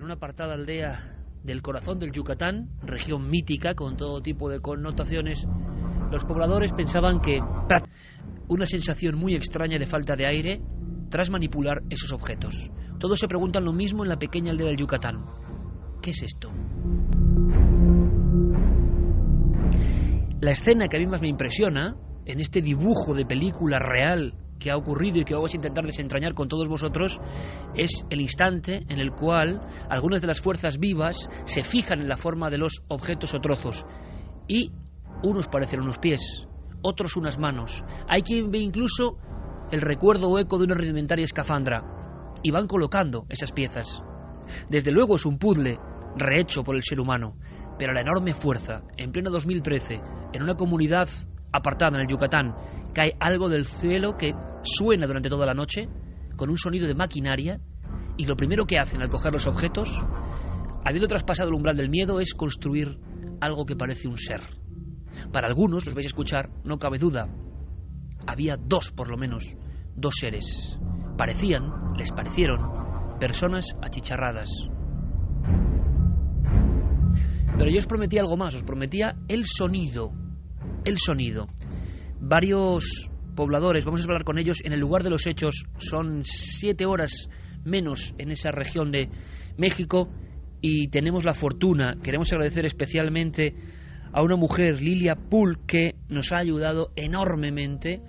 una apartada aldea del corazón del Yucatán, región mítica con todo tipo de connotaciones, los pobladores pensaban que una sensación muy extraña de falta de aire tras manipular esos objetos. Todos se preguntan lo mismo en la pequeña aldea del Yucatán. ¿Qué es esto? La escena que a mí más me impresiona, en este dibujo de película real que ha ocurrido y que vamos a intentar desentrañar con todos vosotros, es el instante en el cual algunas de las fuerzas vivas se fijan en la forma de los objetos o trozos, y unos parecen unos pies, otros unas manos. Hay quien ve incluso el recuerdo o eco de una rudimentaria escafandra, y van colocando esas piezas. Desde luego es un puzzle rehecho por el ser humano, pero la enorme fuerza, en pleno 2013, en una comunidad apartada en el Yucatán, cae algo del cielo que suena durante toda la noche, con un sonido de maquinaria, y lo primero que hacen al coger los objetos, habiendo traspasado el umbral del miedo, es construir algo que parece un ser. Para algunos, los vais a escuchar, no cabe duda, había dos, por lo menos, dos seres. Les parecieron personas achicharradas. Pero yo os prometía algo más, os prometía el sonido. El sonido. Varios pobladores, vamos a hablar con ellos en el lugar de los hechos, son 7 horas menos en esa región de México, y tenemos la fortuna, queremos agradecer especialmente a una mujer, Lilia Pool, que nos ha ayudado enormemente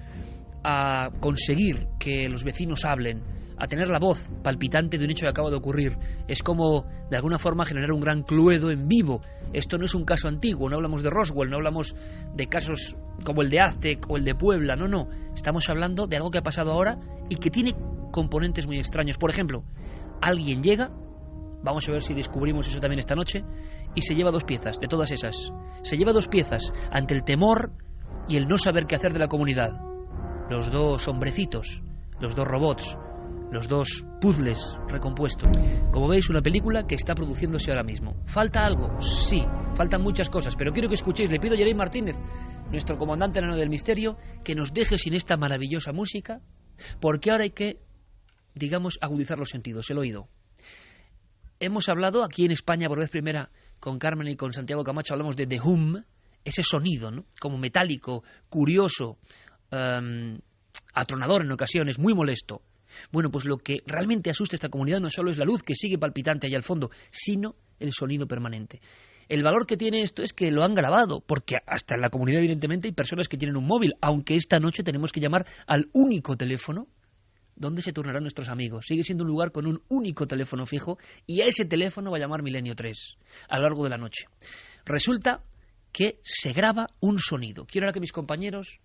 a conseguir que los vecinos hablen, a tener la voz palpitante de un hecho que acaba de ocurrir. Es como, de alguna forma, generar un gran cluedo en vivo. Esto no es un caso antiguo, no hablamos de Roswell, no hablamos de casos como el de Aztec o el de Puebla, no. Estamos hablando de algo que ha pasado ahora y que tiene componentes muy extraños. Por ejemplo, alguien llega, vamos a ver si descubrimos eso también esta noche, y se lleva 2 piezas, de todas esas. Se lleva 2 piezas ante el temor y el no saber qué hacer de la comunidad. Los 2 hombrecitos, los 2 robots, los 2 puzzles recompuestos. Como veis, una película que está produciéndose ahora mismo. ¿Falta algo? Sí, faltan muchas cosas, pero quiero que escuchéis. Le pido a Jerry Martínez, nuestro comandante enano del misterio, que nos deje sin esta maravillosa música, porque ahora hay que, digamos, agudizar los sentidos, el oído. Hemos hablado aquí en España por vez primera con Carmen y con Santiago Camacho, hablamos de The Hum, ese sonido, ¿no? Como metálico, curioso, atronador en ocasiones, muy molesto. Bueno, pues lo que realmente asusta a esta comunidad no solo es la luz que sigue palpitante allá al fondo, sino el sonido permanente. El valor que tiene esto es que lo han grabado, porque hasta en la comunidad evidentemente hay personas que tienen un móvil, aunque esta noche tenemos que llamar al único teléfono donde se turnarán nuestros amigos. Sigue siendo un lugar con un único teléfono fijo, y a ese teléfono va a llamar Milenio 3 a lo largo de la noche. Resulta que se graba un sonido. Quiero ahora que mis compañeros...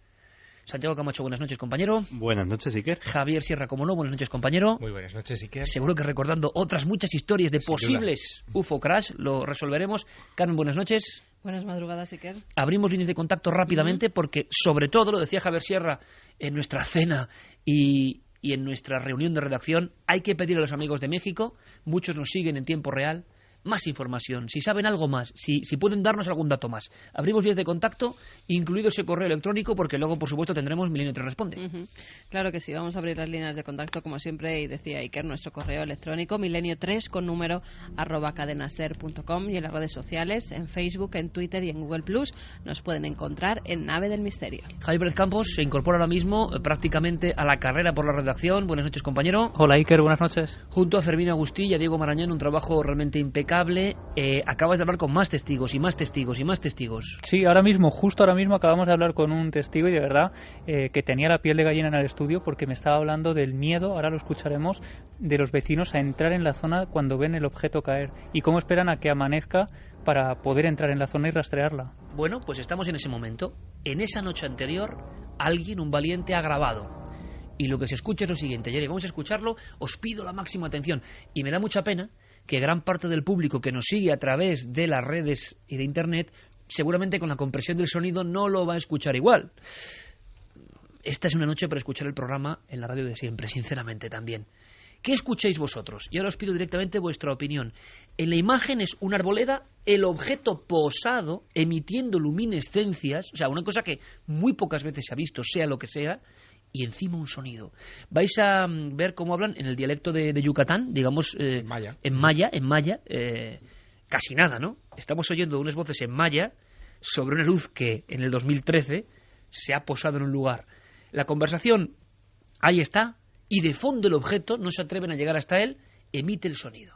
Santiago Camacho, buenas noches, compañero. Buenas noches, Iker. Javier Sierra, como no, buenas noches, compañero. Muy buenas noches, Iker. Seguro que recordando otras muchas historias de posibles UFO crash, lo resolveremos. Carmen, buenas noches. Buenas madrugadas, Iker. Abrimos líneas de contacto rápidamente porque, sobre todo, lo decía Javier Sierra en nuestra cena y en nuestra reunión de redacción, hay que pedir a los amigos de México, muchos nos siguen en tiempo real, más información, si saben algo más, si pueden darnos algún dato más. Abrimos vías de contacto, incluido ese correo electrónico, porque luego, por supuesto, tendremos Milenio 3 Responde. Claro que sí, vamos a abrir las líneas de contacto, como siempre, y decía Iker, nuestro correo electrónico, milenio3 con número @cadenaser.com, y en las redes sociales, en Facebook, en Twitter y en Google Plus, nos pueden encontrar en Nave del Misterio. Javier Pérez Campos se incorpora ahora mismo prácticamente a la carrera por la redacción. Buenas noches, compañero. Hola, Iker, buenas noches. Junto a Fermín Agustí y a Diego Marañón, un trabajo realmente impecable. Acabas de hablar con más testigos y más testigos y más testigos. Sí, justo ahora mismo acabamos de hablar con un testigo, y de verdad que tenía la piel de gallina en el estudio, porque me estaba hablando del miedo, ahora lo escucharemos, de los vecinos a entrar en la zona cuando ven el objeto caer, y cómo esperan a que amanezca para poder entrar en la zona y rastrearla. Bueno, pues estamos en ese momento. En esa noche anterior, alguien, un valiente, ha grabado. Y lo que se escucha es lo siguiente. Jerry, vamos a escucharlo, os pido la máxima atención. Y me da mucha pena que gran parte del público que nos sigue a través de las redes y de Internet, seguramente con la compresión del sonido no lo va a escuchar igual. Esta es una noche para escuchar el programa en la radio de siempre, sinceramente también. ¿Qué escucháis vosotros? Y ahora os pido directamente vuestra opinión. En la imagen es una arboleda, el objeto posado, emitiendo luminescencias, o sea, una cosa que muy pocas veces se ha visto, sea lo que sea, y encima un sonido. Vais a ver cómo hablan en el dialecto de Yucatán, digamos, en maya, casi nada, ¿no? Estamos oyendo unas voces en maya sobre una luz que en el 2013 se ha posado en un lugar. La conversación ahí está, y de fondo el objeto, no se atreven a llegar hasta él, emite el sonido.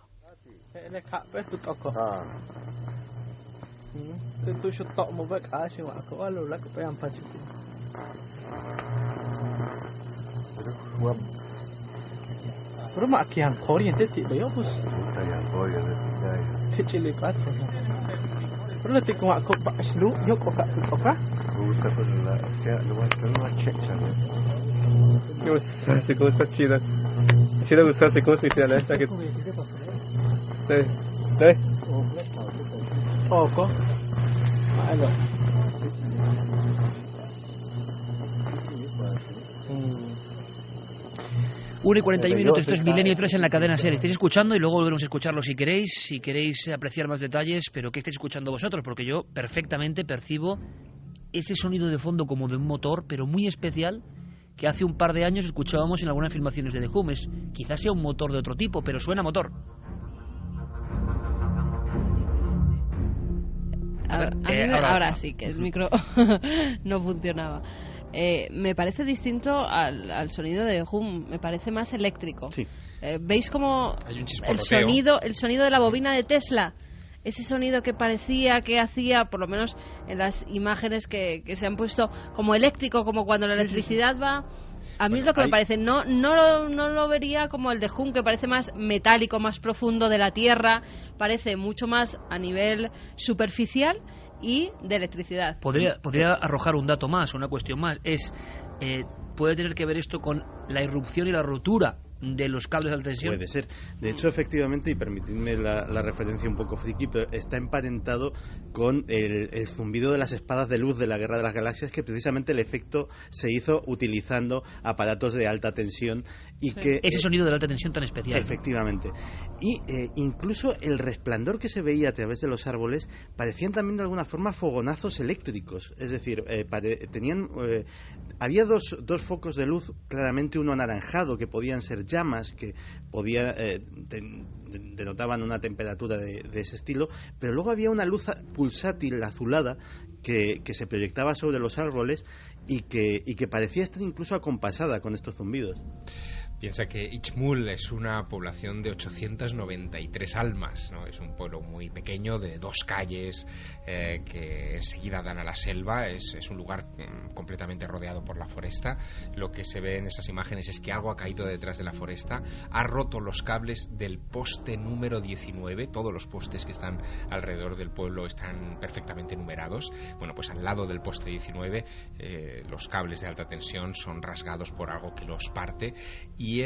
Una y 41 minutos, esto es Milenio 3 en la cadena SER. Estáis escuchando y luego volveremos a escucharlo si queréis apreciar más detalles, pero ¿qué estáis escuchando vosotros? Porque yo perfectamente percibo ese sonido de fondo como de un motor, pero muy especial, que hace un par de años escuchábamos en algunas filmaciones de The Who. Quizás sea un motor de otro tipo, pero suena motor. Ahora sí, que el micro no funcionaba. Me parece distinto al sonido de Hum, me parece más eléctrico. Sí. ¿Veis cómo Hay un el sonido de la bobina de Tesla? Ese sonido que parecía que hacía, por lo menos en las imágenes que se han puesto, como eléctrico, como cuando la electricidad va. A mí es lo que me parece. No lo vería como el de Hum, que parece más metálico, más profundo de la Tierra. Parece mucho más a nivel superficial y de electricidad. Podría arrojar un dato más, una cuestión más. Puede tener que ver esto con la irrupción y la rotura de los cables de alta tensión. Puede ser. De hecho, efectivamente, y permitidme la referencia un poco friki, pero está emparentado con el zumbido de las espadas de luz de la Guerra de las Galaxias, que precisamente el efecto se hizo utilizando aparatos de alta tensión y que ese sonido de la alta tensión tan especial. Efectivamente. Y incluso el resplandor que se veía a través de los árboles parecían también de alguna forma fogonazos eléctricos. Es decir, había dos focos de luz, claramente uno anaranjado, que podían ser llamas, que denotaban una temperatura de ese estilo, pero luego había una luz pulsátil azulada que se proyectaba sobre los árboles y que parecía estar incluso acompasada con estos zumbidos. Piensa que Ichmul es una población de 893 almas, ¿no? Es un pueblo muy pequeño de 2 calles que enseguida dan a la selva. Es un lugar completamente rodeado por la foresta. Lo que se ve en esas imágenes es que algo ha caído detrás de la foresta, ha roto los cables del poste número 19. Todos los postes que están alrededor del pueblo están perfectamente numerados. Bueno, pues al lado del poste 19 los cables de alta tensión son rasgados por algo que los parte, y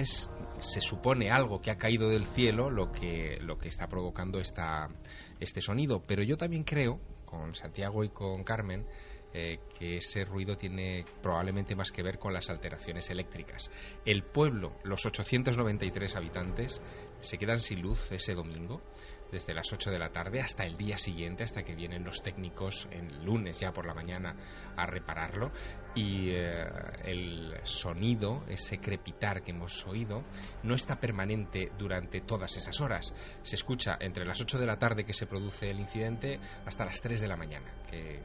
se supone algo que ha caído del cielo lo que está provocando este sonido. Pero yo también creo, con Santiago y con Carmen, que ese ruido tiene probablemente más que ver con las alteraciones eléctricas. El pueblo, los 893 habitantes, se quedan sin luz ese domingo, desde las 8 de la tarde hasta el día siguiente, hasta que vienen los técnicos el lunes ya por la mañana a repararlo, y el sonido, ese crepitar que hemos oído, no está permanente durante todas esas horas. Se escucha entre las 8 de la tarde que se produce el incidente hasta las 3 de la mañana, que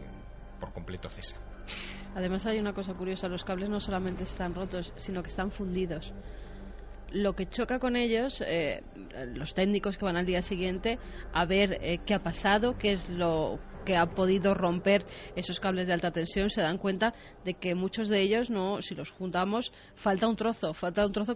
por completo cesa. Además hay una cosa curiosa, los cables no solamente están rotos, sino que están fundidos. Lo que choca con ellos, los técnicos que van al día siguiente a ver qué ha pasado, qué es lo que ha podido romper esos cables de alta tensión, se dan cuenta de que muchos de ellos, no, si los juntamos, falta un trozo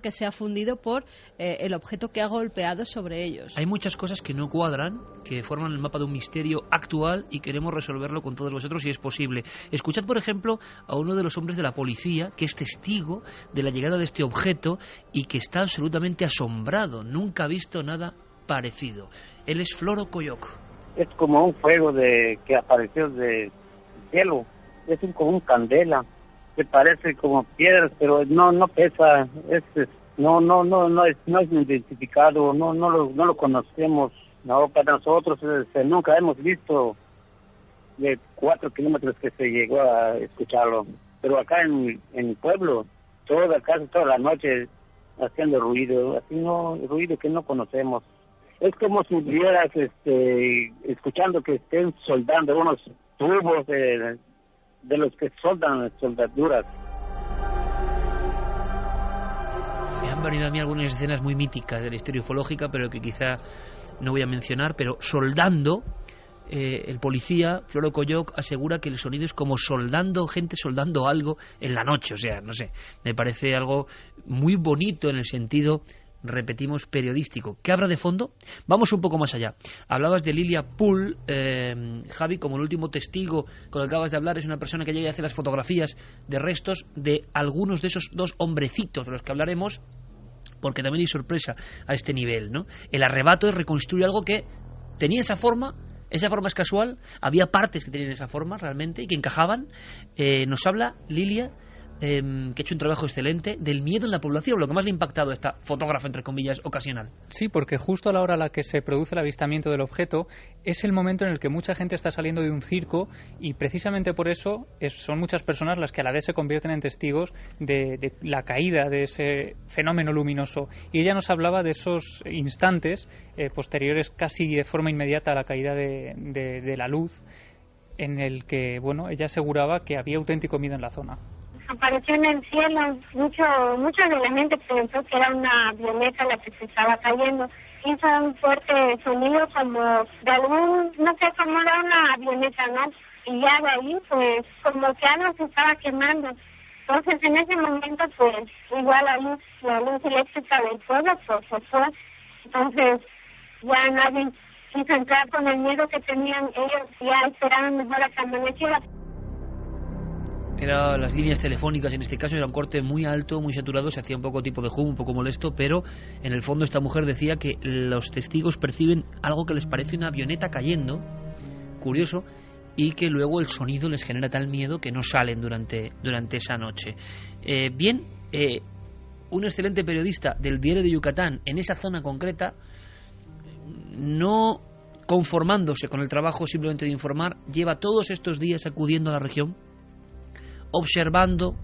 que se ha fundido por el objeto que ha golpeado sobre ellos. Hay muchas cosas que no cuadran, que forman el mapa de un misterio actual, y queremos resolverlo con todos vosotros si es posible. Escuchad, por ejemplo, a uno de los hombres de la policía que es testigo de la llegada de este objeto y que está absolutamente asombrado. Nunca ha visto nada parecido. Él es Floro Coyoc. Es como un fuego que apareció del cielo. Es como un candela que parece como piedras, pero no pesa. No es identificado. No lo conocemos. No, para nosotros nunca hemos visto de 4 kilómetros que se llegó a escucharlo. Pero acá en el pueblo casi toda la noche haciendo ruido, así no, ruido que no conocemos. Es como si vieras escuchando que estén soldando unos tubos de los que soldan soldaduras. Me han venido a mí algunas escenas muy míticas de la historia ufológica, pero que quizá no voy a mencionar, pero soldando, el policía, Floro Coyoc, asegura que el sonido es como gente soldando algo en la noche, o sea, no sé, me parece algo muy bonito en el sentido, repetimos, periodístico. ¿Qué habrá de fondo? Vamos un poco más allá. Hablabas de Lilia Pool, Javi, como el último testigo con el que acabas de hablar, es una persona que llega y hace las fotografías de restos de algunos de esos dos hombrecitos de los que hablaremos, porque también hay sorpresa a este nivel, ¿no? El arrebato es reconstruir algo que tenía esa forma es casual, había partes que tenían esa forma realmente y que encajaban. Nos habla Lilia, que ha hecho un trabajo excelente, del miedo en la población, lo que más le ha impactado a esta fotógrafa, entre comillas, ocasional. Sí, porque justo a la hora a la que se produce el avistamiento del objeto es el momento en el que mucha gente está saliendo de un circo y precisamente por eso son muchas personas las que a la vez se convierten en testigos de la caída de ese fenómeno luminoso. Y ella nos hablaba de esos instantes posteriores casi de forma inmediata a la caída de la luz, en el que, bueno, ella aseguraba que había auténtico miedo en la zona. Apareció en el cielo, mucha de la gente pensó que era una avioneta la que se estaba cayendo. Hizo un fuerte sonido como de no sé, como era una avioneta, ¿no? Y ya de ahí, pues, como que algo se estaba quemando. Entonces, en ese momento, pues, igual la luz eléctrica del fuego, pues, se fue. Entonces, ya nadie quiso entrar con el miedo que tenían ellos, ya esperaban mejor a que amaneciera. Las líneas telefónicas en este caso era un corte muy alto, muy saturado, se hacía un poco tipo de hum, un poco molesto, pero en el fondo esta mujer decía que los testigos perciben algo que les parece una avioneta cayendo, curioso, y que luego el sonido les genera tal miedo que no salen durante esa noche. Un excelente periodista del Diario de Yucatán en esa zona concreta, no conformándose con el trabajo simplemente de informar, lleva todos estos días acudiendo a la región, observando,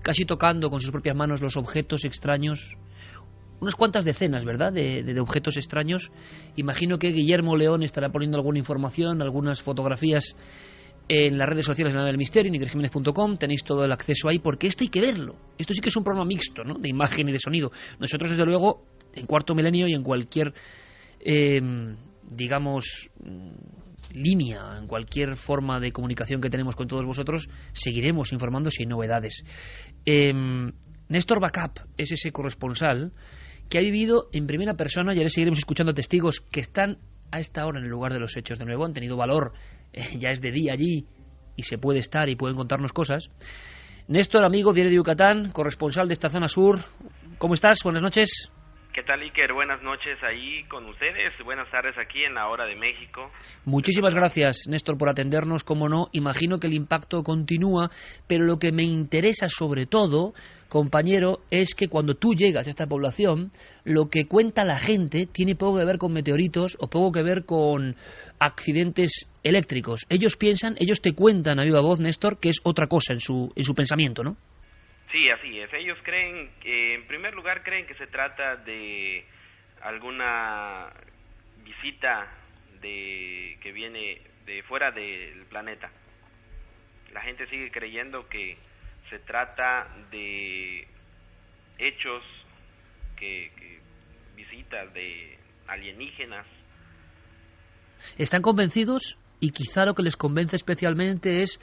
casi tocando con sus propias manos los objetos extraños, unas cuantas decenas, ¿verdad?, de objetos extraños. Imagino que Guillermo León estará poniendo alguna información, algunas fotografías en las redes sociales de Nave del Misterio, nigrjiménez.com, tenéis todo el acceso ahí, porque esto hay que verlo. Esto sí que es un programa mixto, ¿no?, de imagen y de sonido. Nosotros, desde luego, en Cuarto Milenio y en cualquier, digamos, línea, en cualquier forma de comunicación que tenemos con todos vosotros, seguiremos informando si hay novedades. Néstor Bacap es ese corresponsal que ha vivido en primera persona, y ahora seguiremos escuchando testigos que están a esta hora en el lugar de los hechos de nuevo, han tenido valor, ya es de día allí y se puede estar y pueden contarnos cosas. Néstor, amigo, Diario de Yucatán, corresponsal de esta zona sur, ¿cómo estás? Buenas noches. ¿Qué tal, Iker? Buenas noches ahí con ustedes, buenas tardes aquí en la hora de México. Muchísimas gracias, Néstor, por atendernos, como no. Imagino que el impacto continúa, pero lo que me interesa sobre todo, compañero, es que cuando tú llegas a esta población, lo que cuenta la gente tiene poco que ver con meteoritos o poco que ver con accidentes eléctricos. Ellos te cuentan a viva voz, Néstor, que es otra cosa en su pensamiento, ¿no? Sí, así es. Ellos creen, en primer lugar, creen que se trata de alguna visita que viene de fuera del planeta. La gente sigue creyendo que se trata de hechos, que visitas de alienígenas. Están convencidos, y quizá lo que les convence especialmente es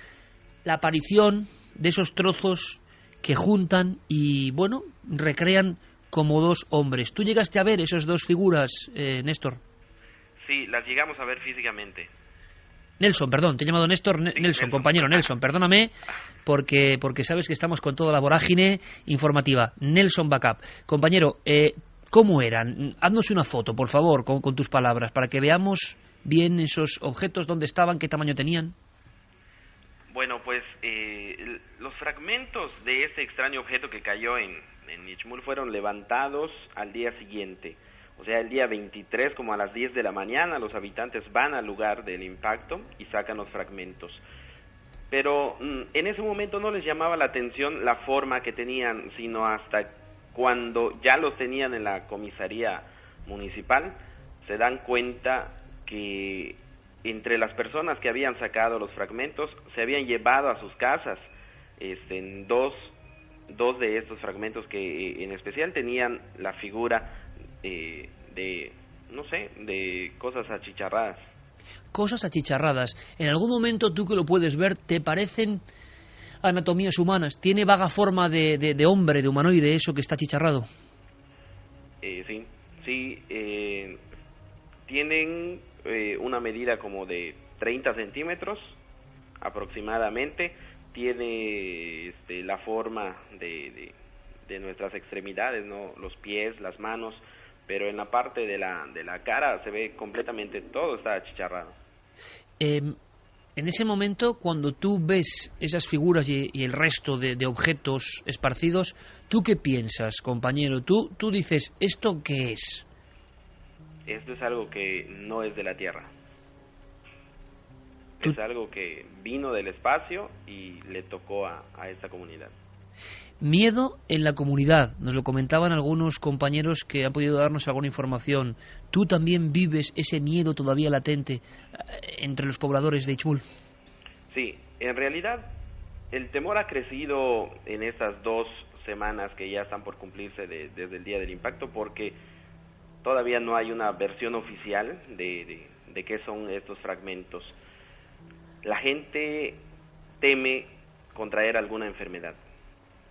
la aparición de esos trozos que juntan y, bueno, recrean como dos hombres. ¿Tú llegaste a ver esas dos figuras, Néstor? Sí, las llegamos a ver físicamente. Nelson, perdón, te he llamado Néstor. Nelson, compañero, Nelson, perdóname, porque sabes que estamos con toda la vorágine informativa. Nelson Bacap. Compañero, ¿cómo eran? Haznos una foto, por favor, con tus palabras, para que veamos bien esos objetos, dónde estaban, qué tamaño tenían. Bueno, pues los fragmentos de ese extraño objeto que cayó en Ichmul fueron levantados al día siguiente. O sea, el día 23, como a las 10 de la mañana, los habitantes van al lugar del impacto y sacan los fragmentos. pero en ese momento no les llamaba la atención la forma que tenían, sino hasta cuando ya los tenían en la comisaría municipal, se dan cuenta que entre las personas que habían sacado los fragmentos se habían llevado a sus casas dos de estos fragmentos que en especial tenían la figura de cosas achicharradas. Cosas achicharradas. En algún momento, tú que lo puedes ver, ¿te parecen anatomías humanas? ¿Tiene vaga forma de hombre, de humanoide, eso que está achicharrado? Sí. Tienen una medida como de 30 centímetros aproximadamente. Tiene la forma de nuestras extremidades, ¿no? Los pies, las manos, pero en la parte de la cara se ve completamente, todo está achicharrado. En ese momento, cuando tú ves esas figuras y el resto de objetos esparcidos, ¿tú qué piensas, compañero? Tú dices, ¿esto qué es? Esto es algo que no es de la Tierra. Es algo que vino del espacio y le tocó a esta comunidad. Miedo en la comunidad, nos lo comentaban algunos compañeros que han podido darnos alguna información. ¿Tú también vives ese miedo todavía latente entre los pobladores de Ichmul? Sí, en realidad el temor ha crecido en estas 2 semanas que ya están por cumplirse desde el día del impacto, porque todavía no hay una versión oficial de qué son estos fragmentos. La gente teme contraer alguna enfermedad.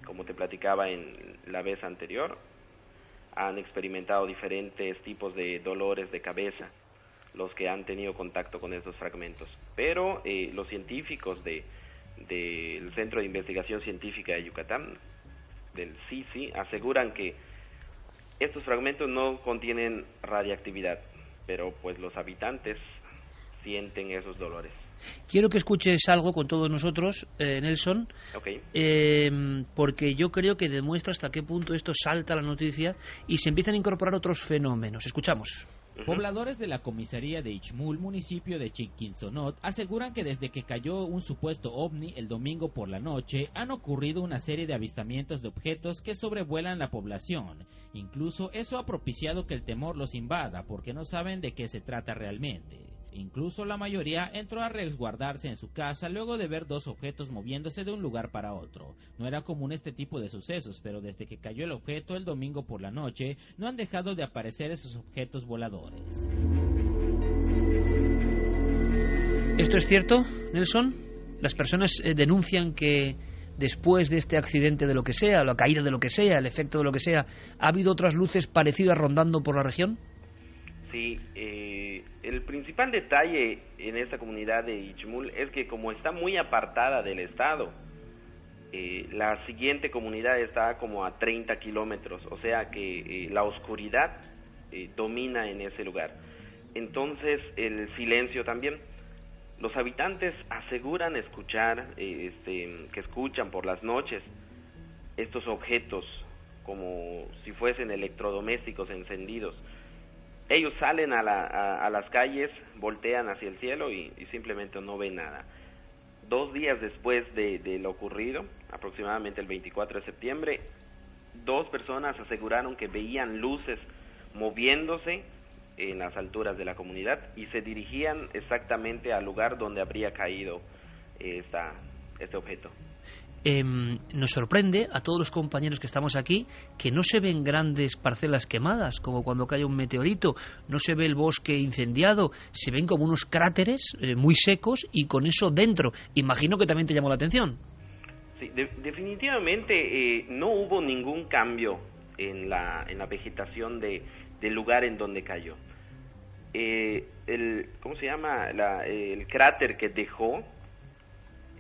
Como te platicaba en la vez anterior, han experimentado diferentes tipos de dolores de cabeza los que han tenido contacto con estos fragmentos. Pero los científicos del Centro de Investigación Científica de Yucatán, del CICI, aseguran que estos fragmentos no contienen radiactividad, pero pues los habitantes sienten esos dolores. Quiero que escuches algo con todos nosotros, Nelson, okay. Porque yo creo que demuestra hasta qué punto esto salta a la noticia y se empiezan a incorporar otros fenómenos. Escuchamos. Pobladores de la comisaría de Ichmul, municipio de Chiquinzonot, aseguran que desde que cayó un supuesto ovni el domingo por la noche, han ocurrido una serie de avistamientos de objetos que sobrevuelan la población. Incluso eso ha propiciado que el temor los invada, porque no saben de qué se trata realmente. Incluso la mayoría entró a resguardarse en su casa luego de ver 2 objetos moviéndose de un lugar para otro. No era común este tipo de sucesos, pero desde que cayó el objeto el domingo por la noche, no han dejado de aparecer esos objetos voladores. ¿Esto es cierto, Nelson? Las personas denuncian que después de este accidente de lo que sea, la caída de lo que sea, el efecto de lo que sea, ¿ha habido otras luces parecidas rondando por la región? Sí, el principal detalle en esta comunidad de Ichmul es que como está muy apartada del estado, la siguiente comunidad está como a 30 kilómetros, o sea que la oscuridad domina en ese lugar. Entonces el silencio también. Los habitantes aseguran escuchar, que escuchan por las noches estos objetos como si fuesen electrodomésticos encendidos. Ellos salen a las calles, voltean hacia el cielo y simplemente no ven nada. 2 días después de lo ocurrido, aproximadamente el 24 de septiembre, 2 personas aseguraron que veían luces moviéndose en las alturas de la comunidad y se dirigían exactamente al lugar donde habría caído este objeto. Nos sorprende a todos los compañeros que estamos aquí que no se ven grandes parcelas quemadas, como cuando cae un meteorito, no se ve el bosque incendiado, se ven como unos cráteres muy secos y con eso dentro. Imagino que también te llamó la atención. Sí, definitivamente no hubo ningún cambio en la vegetación del lugar en donde cayó. ¿Cómo se llama? El cráter que dejó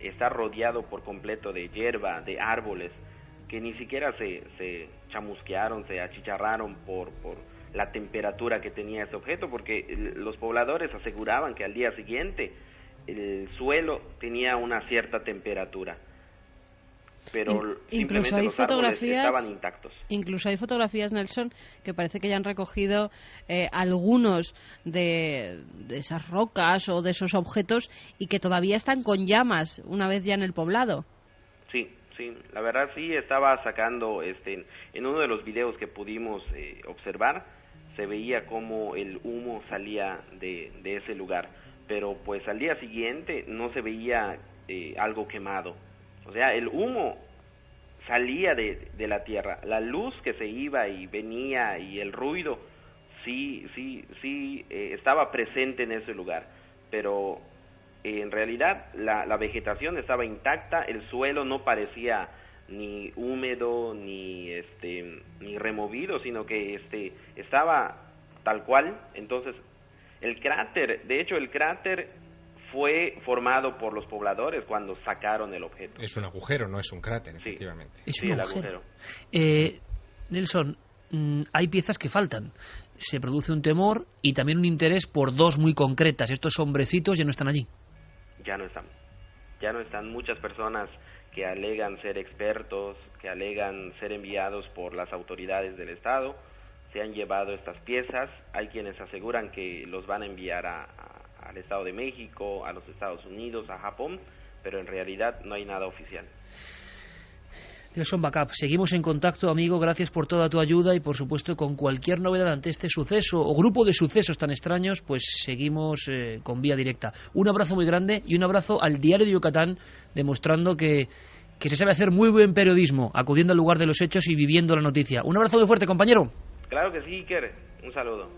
está rodeado por completo de hierba, de árboles, que ni siquiera se chamusquearon, se achicharraron por la temperatura que tenía ese objeto, porque los pobladores aseguraban que al día siguiente el suelo tenía una cierta temperatura. pero incluso simplemente hay los árboles fotografías, estaban intactos. Incluso hay fotografías, Nelson, que parece que ya han recogido algunos de esas rocas o de esos objetos y que todavía están con llamas una vez ya en el poblado. Sí, la verdad sí estaba sacando, en uno de los videos que pudimos observar, se veía cómo el humo salía de ese lugar, pero pues al día siguiente no se veía algo quemado. O sea, el humo salía de la tierra, la luz que se iba y venía y el ruido sí estaba presente en ese lugar, pero en realidad la vegetación estaba intacta, el suelo no parecía ni húmedo ni removido, sino que estaba tal cual. Entonces el cráter fue formado por los pobladores cuando sacaron el objeto. Es un agujero, no es un cráter, efectivamente. Es un agujero. Nelson, hay piezas que faltan. Se produce un temor y también un interés por dos muy concretas. Estos hombrecitos ya no están allí. Ya no están muchas personas que alegan ser expertos, que alegan ser enviados por las autoridades del Estado. Se han llevado estas piezas. Hay quienes aseguran que los van a enviar al Estado de México, a los Estados Unidos, a Japón, pero en realidad no hay nada oficial. Nelson Backup, seguimos en contacto, amigo, gracias por toda tu ayuda y por supuesto con cualquier novedad ante este suceso o grupo de sucesos tan extraños, pues seguimos con vía directa. Un abrazo muy grande y un abrazo al Diario de Yucatán, demostrando que se sabe hacer muy buen periodismo, acudiendo al lugar de los hechos y viviendo la noticia. Un abrazo muy fuerte, compañero. Claro que sí, Iker. Un saludo.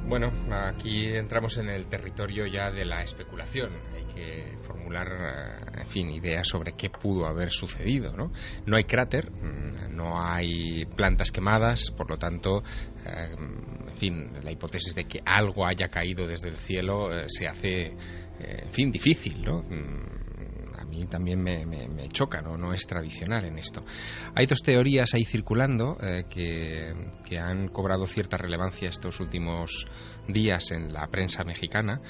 Bueno, aquí entramos en el territorio ya de la especulación. Hay que formular, en fin, ideas sobre qué pudo haber sucedido, ¿no? No hay cráter, no hay plantas quemadas, por lo tanto, en fin, la hipótesis de que algo haya caído desde el cielo se hace, en fin, difícil, ¿no? A mí también me choca, no es tradicional en esto. Hay dos teorías ahí circulando que han cobrado cierta relevancia estos últimos días en la prensa mexicana.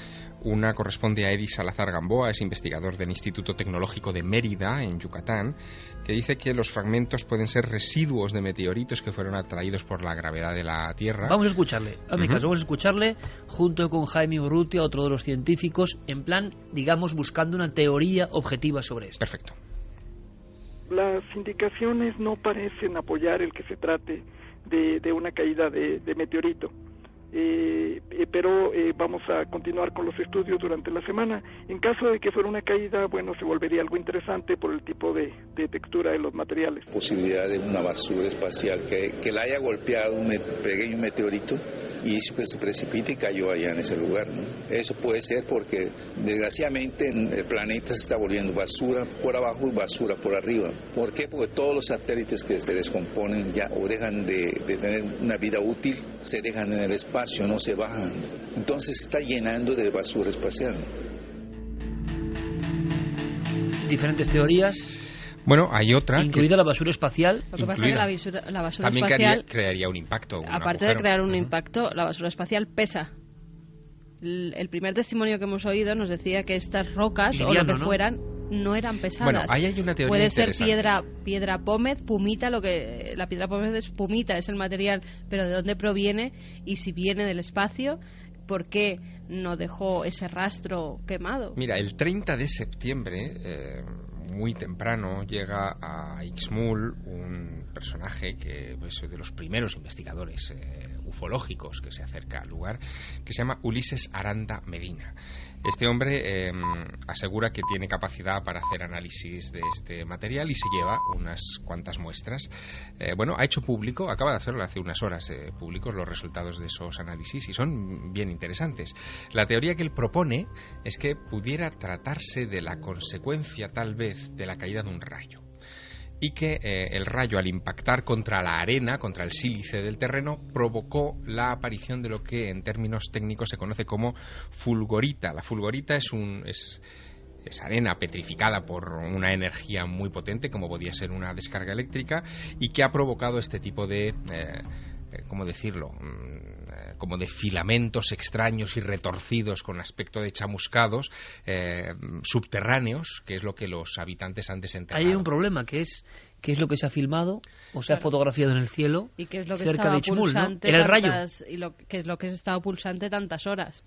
Una corresponde a Eddie Salazar Gamboa, es investigador del Instituto Tecnológico de Mérida, en Yucatán, que dice que los fragmentos pueden ser residuos de meteoritos que fueron atraídos por la gravedad de la Tierra. Vamos a escucharle, vamos a escucharle junto con Jaime Urrutia, otro de los científicos, en plan, digamos, buscando una teoría objetiva sobre esto. Perfecto. Las indicaciones no parecen apoyar el que se trate de una caída de meteorito. Pero vamos a continuar con los estudios durante la semana. En caso de que fuera una caída, bueno, se volvería algo interesante por el tipo de textura de los materiales. Posibilidad de una basura espacial que la haya golpeado un pequeño meteorito y pues se precipite y cayó allá en ese lugar, ¿no? Eso puede ser porque desgraciadamente el planeta se está volviendo basura por abajo y basura por arriba. ¿Por qué? Porque todos los satélites que se descomponen ya o dejan de tener una vida útil, se dejan en el espacio, no se bajan. Entonces se está llenando de basura espacial. Diferentes teorías. Bueno, hay otra. Incluida la basura espacial. Lo que pasa es que la basura también espacial crearía un impacto. Aparte de crear un impacto, la basura espacial pesa. El primer testimonio que hemos oído nos decía que estas rocas o lo que fueran no eran pesadas. Bueno, ahí hay una teoría Puede ser interesante. piedra pómez, pumita, la piedra pómez es pumita, es el material, pero ¿de dónde proviene? Y si viene del espacio, ¿por qué no dejó ese rastro quemado? Mira, el 30 de septiembre, muy temprano, llega a Ixmul un personaje que es de los primeros investigadores ufológicos que se acerca al lugar, que se llama Ulises Aranda Medina. Este hombre asegura que tiene capacidad para hacer análisis de este material y se lleva unas cuantas muestras. Ha hecho público, acaba de hacerlo hace unas horas, públicos los resultados de esos análisis y son bien interesantes. La teoría que él propone es que pudiera tratarse de la consecuencia, tal vez, de la caída de un rayo. Y que el rayo, al impactar contra la arena, contra el sílice del terreno, provocó la aparición de lo que en términos técnicos se conoce como fulgorita. La fulgorita es arena petrificada por una energía muy potente, como podía ser una descarga eléctrica, y que ha provocado este tipo de ¿cómo decirlo?, como de filamentos extraños y retorcidos con aspecto de chamuscados subterráneos, que es lo que los habitantes han desenterrado. Hay un problema, que es qué es lo que se ha filmado o se ha fotografiado en el cielo y qué es lo que cerca de Ichmul, ¿no? Era el rayo. Y qué es lo que se ha estado pulsante tantas horas.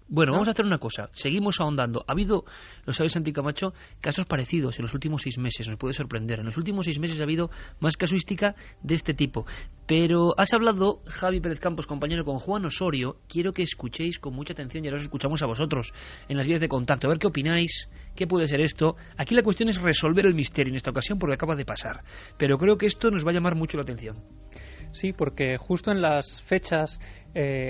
Bueno, vamos a hacer una cosa. Seguimos ahondando. Ha habido, lo sabes, Santi Camacho, casos parecidos en los últimos 6 meses. Nos puede sorprender. En los últimos 6 meses ha habido más casuística de este tipo. Pero has hablado, Javi Pérez Campos, compañero, con Juan Osorio. Quiero que escuchéis con mucha atención y ahora os escuchamos a vosotros en las vías de contacto. A ver qué opináis, qué puede ser esto. Aquí la cuestión es resolver el misterio en esta ocasión porque acaba de pasar. Pero creo que esto nos va a llamar mucho la atención. Sí, porque justo en las fechas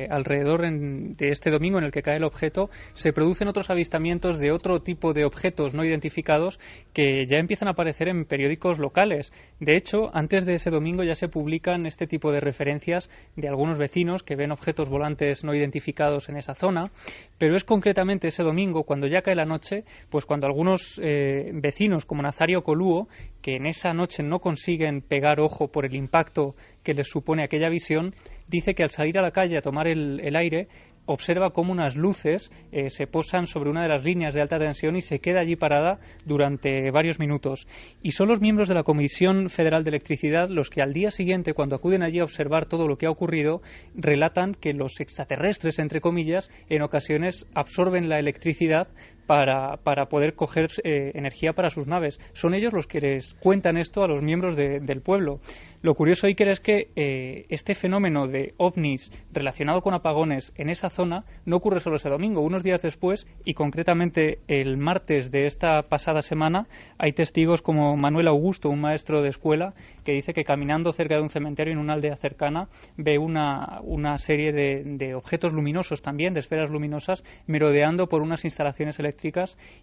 alrededor de este domingo en el que cae el objeto, se producen otros avistamientos de otro tipo de objetos no identificados que ya empiezan a aparecer en periódicos locales. De hecho, antes de ese domingo ya se publican este tipo de referencias de algunos vecinos que ven objetos volantes no identificados en esa zona, pero es concretamente ese domingo, cuando ya cae la noche, pues cuando algunos vecinos como Nazario Colúo, que en esa noche no consiguen pegar ojo por el impacto que les supone aquella visión, dice que al salir a la calle a tomar el aire, observa cómo unas luces se posan sobre una de las líneas de alta tensión y se queda allí parada durante varios minutos. Y son los miembros de la Comisión Federal de Electricidad los que al día siguiente, cuando acuden allí a observar todo lo que ha ocurrido, relatan que los extraterrestres, entre comillas, en ocasiones absorben la electricidad para poder coger energía para sus naves. Son ellos los que les cuentan esto a los miembros del pueblo. Lo curioso, Iker, es que este fenómeno de ovnis relacionado con apagones en esa zona no ocurre solo ese domingo. Unos días después, y concretamente el martes de esta pasada semana, hay testigos como Manuel Augusto, un maestro de escuela, que dice que caminando cerca de un cementerio en una aldea cercana ve una serie de objetos luminosos también, de esferas luminosas, merodeando por unas instalaciones eléctricas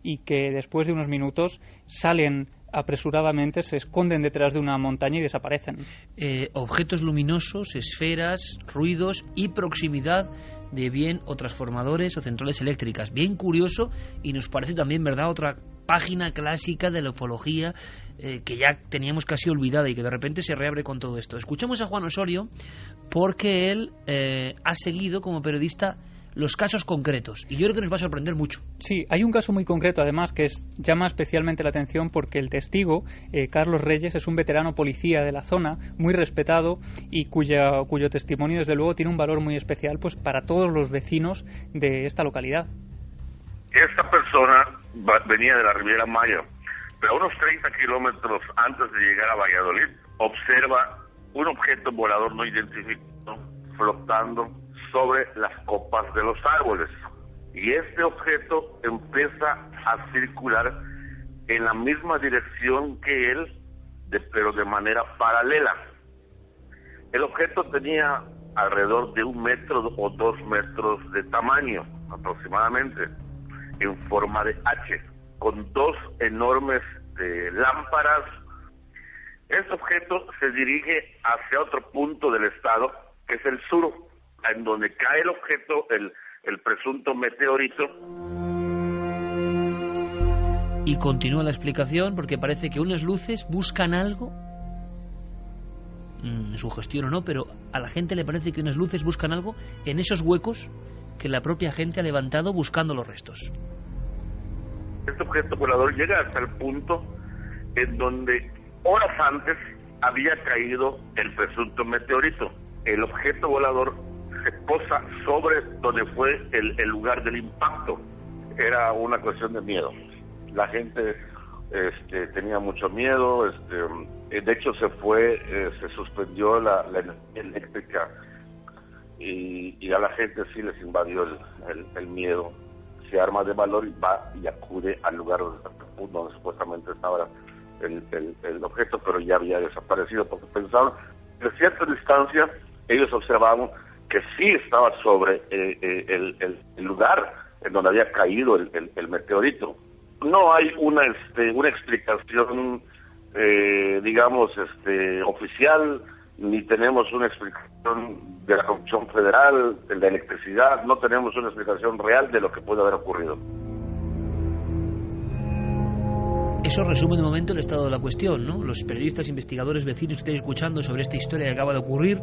y que después de unos minutos salen apresuradamente, se esconden detrás de una montaña y desaparecen. Objetos luminosos, esferas, ruidos y proximidad de bien o transformadores o centrales eléctricas. Bien curioso, y nos parece también, ¿verdad?, otra página clásica de la ufología que ya teníamos casi olvidada y que de repente se reabre con todo esto. Escuchamos a Juan Osorio porque él ha seguido como periodista los casos concretos, y yo creo que nos va a sorprender mucho. Sí, hay un caso muy concreto además que llama especialmente la atención porque el testigo, Carlos Reyes, es un veterano policía de la zona, muy respetado y cuyo testimonio desde luego tiene un valor muy especial pues para todos los vecinos de esta localidad. Esta persona venía de la Riviera Maya, pero a unos 30 kilómetros antes de llegar a Valladolid observa un objeto volador no identificado flotando sobre las copas de los árboles, y este objeto empieza a circular en la misma dirección que él, pero de manera paralela. El objeto tenía alrededor de 1 metro o 2 metros de tamaño aproximadamente, en forma de H, con 2 enormes lámparas. Este objeto se dirige hacia otro punto del estado, que es el sur, en donde cae el objeto, el presunto meteorito. Y continúa la explicación porque parece que unas luces buscan algo, sugestión o no, pero a la gente le parece que unas luces buscan algo en esos huecos que la propia gente ha levantado buscando los restos. Este objeto volador llega hasta el punto en donde horas antes había caído el presunto meteorito. El objeto volador se posa sobre donde fue el lugar del impacto. Era una cuestión de miedo. La gente tenía mucho miedo. De hecho, se suspendió la energía eléctrica y a la gente sí les invadió el miedo. Se arma de valor y va y acude al lugar donde supuestamente estaba el objeto, pero ya había desaparecido porque pensaban, de cierta distancia, ellos observaban que sí estaba sobre el lugar en donde había caído el meteorito. No hay una explicación, digamos, oficial, ni tenemos una explicación de la Comisión Federal de la Electricidad, no tenemos una explicación real de lo que puede haber ocurrido. Eso resume de momento el estado de la cuestión, ¿no? Los periodistas, investigadores, vecinos que estáis escuchando sobre esta historia que acaba de ocurrir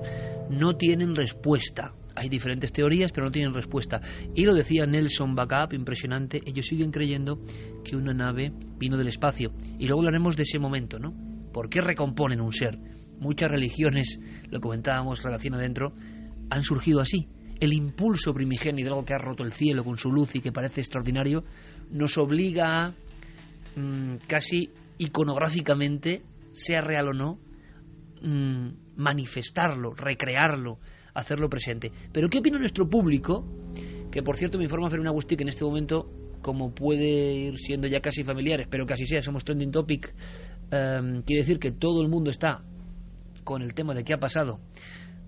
no tienen respuesta. Hay diferentes teorías, pero no tienen respuesta. Y lo decía Nelson Backup, impresionante, ellos siguen creyendo que una nave vino del espacio. Y luego hablaremos de ese momento, ¿no? ¿Por qué recomponen un ser? Muchas religiones, lo comentábamos relación adentro, han surgido así. El impulso primigenio de algo que ha roto el cielo con su luz y que parece extraordinario nos obliga a casi iconográficamente, sea real o no, manifestarlo, recrearlo, hacerlo presente. Pero ¿qué opina nuestro público? Que por cierto me informa Fermín Agustí que en este momento, como puede ir siendo ya casi familiar, espero que así sea, somos trending topic, quiere decir que todo el mundo está con el tema de qué ha pasado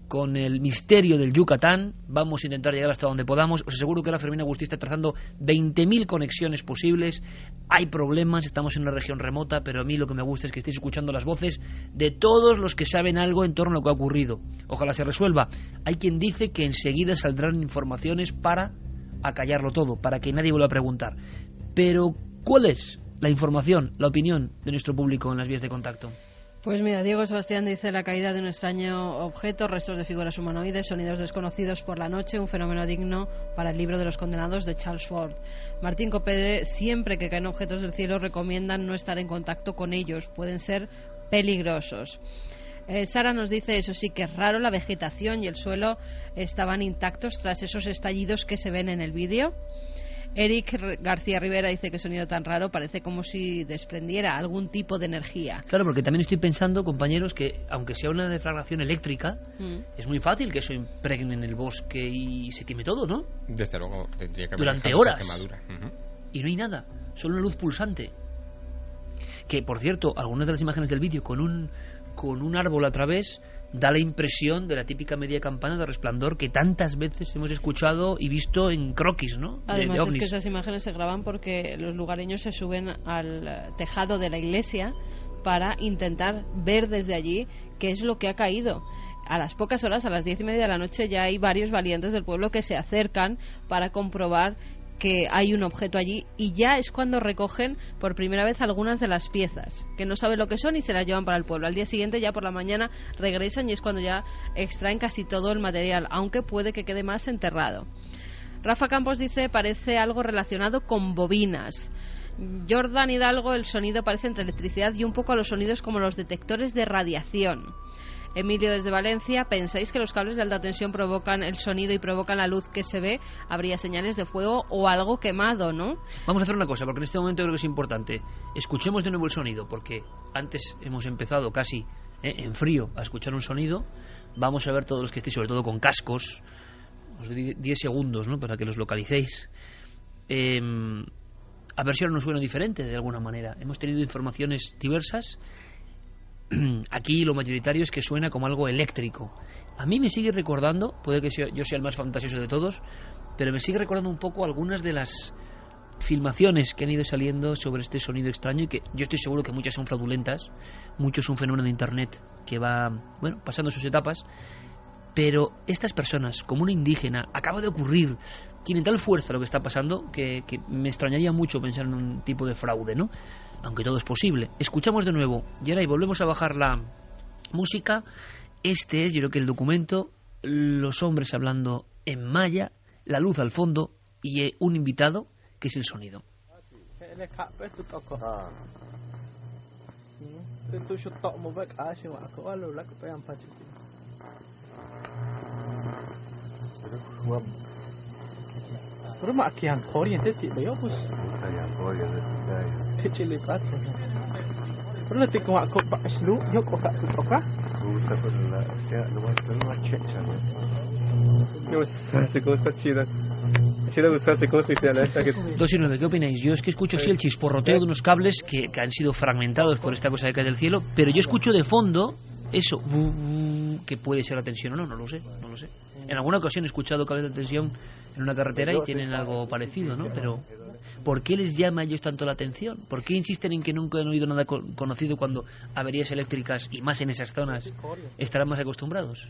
con el misterio del Yucatán. Vamos a intentar llegar hasta donde podamos. Os aseguro que la Fermín Agustí está trazando 20.000 conexiones posibles. Hay problemas, estamos en una región remota, pero a mí lo que me gusta es que estéis escuchando las voces de todos los que saben algo en torno a lo que ha ocurrido. Ojalá se resuelva. Hay quien dice que enseguida saldrán informaciones para acallarlo todo, para que nadie vuelva a preguntar. Pero, ¿cuál es la información, la opinión de nuestro público en las vías de contacto? Pues mira, Diego Sebastián dice: la caída de un extraño objeto, restos de figuras humanoides, sonidos desconocidos por la noche, un fenómeno digno para el libro de los condenados de Charles Ford. Martín Copede: siempre que caen objetos del cielo recomiendan no estar en contacto con ellos, pueden ser peligrosos. Sara nos dice: eso sí que es raro, la vegetación y el suelo estaban intactos tras esos estallidos que se ven en el vídeo. Eric García Rivera dice: qué sonido tan raro, parece como si desprendiera algún tipo de energía. Claro, porque también estoy pensando, compañeros, que aunque sea una deflagración eléctrica, es muy fácil que eso impregne en el bosque y se queme todo, ¿no? Desde luego, tendría que haber durante horas. Quemadura. Y no hay nada, solo una luz pulsante. Que, por cierto, algunas de las imágenes del vídeo con un árbol a través da la impresión de la típica media campana de resplandor que tantas veces hemos escuchado y visto en croquis, ¿no? Además es que esas imágenes se graban porque los lugareños se suben al tejado de la iglesia para intentar ver desde allí qué es lo que ha caído. A las pocas horas, a las 10:30 de la noche, ya hay varios valientes del pueblo que se acercan para comprobar que hay un objeto allí, y ya es cuando recogen por primera vez algunas de las piezas, que no saben lo que son y se las llevan para el pueblo. Al día siguiente, ya por la mañana, regresan y es cuando ya extraen casi todo el material, aunque puede que quede más enterrado. Rafa Campos dice: parece algo relacionado con bobinas. Jordan Hidalgo: el sonido parece entre electricidad y un poco a los sonidos como los detectores de radiación. Emilio desde Valencia: ¿pensáis que los cables de alta tensión provocan el sonido y provocan la luz que se ve? Habría señales de fuego o algo quemado, ¿no? Vamos a hacer una cosa, porque en este momento creo que es importante. Escuchemos de nuevo el sonido, porque antes hemos empezado casi en frío a escuchar un sonido. Vamos a ver todos los que estéis, sobre todo con cascos. Os doy 10 segundos, ¿no?, para que los localicéis. A ver si ahora nos suena diferente de alguna manera. Hemos tenido informaciones diversas. Aquí lo mayoritario es que suena como algo eléctrico. A mí me sigue recordando, puede que yo sea el más fantasioso de todos, pero me sigue recordando un poco algunas de las filmaciones que han ido saliendo sobre este sonido extraño, y que yo estoy seguro que muchas son fraudulentas, mucho es un fenómeno de internet que va, bueno, pasando sus etapas. Pero estas personas, como una indígena, acaba de ocurrir, tiene tal fuerza lo que está pasando que me extrañaría mucho pensar en un tipo de fraude, ¿no? Aunque todo es posible. Escuchamos de nuevo, Geray, volvemos a bajar la música. Este es, yo creo que el documento, los hombres hablando en maya, la luz al fondo y un invitado, que es el sonido. Dos y nueve, ¿qué opináis? Yo es que escucho sí el chisporroteo de unos cables que han sido fragmentados por esta cosa que cae del cielo, pero yo escucho de fondo eso, que puede ser la tensión o no, no lo sé. En alguna ocasión he escuchado cables de tensión en una carretera y tienen algo parecido, ¿no? Pero ¿por qué les llama a ellos tanto la atención? ¿Por qué insisten en que nunca han oído nada conocido cuando averías eléctricas, y más en esas zonas, estarán más acostumbrados?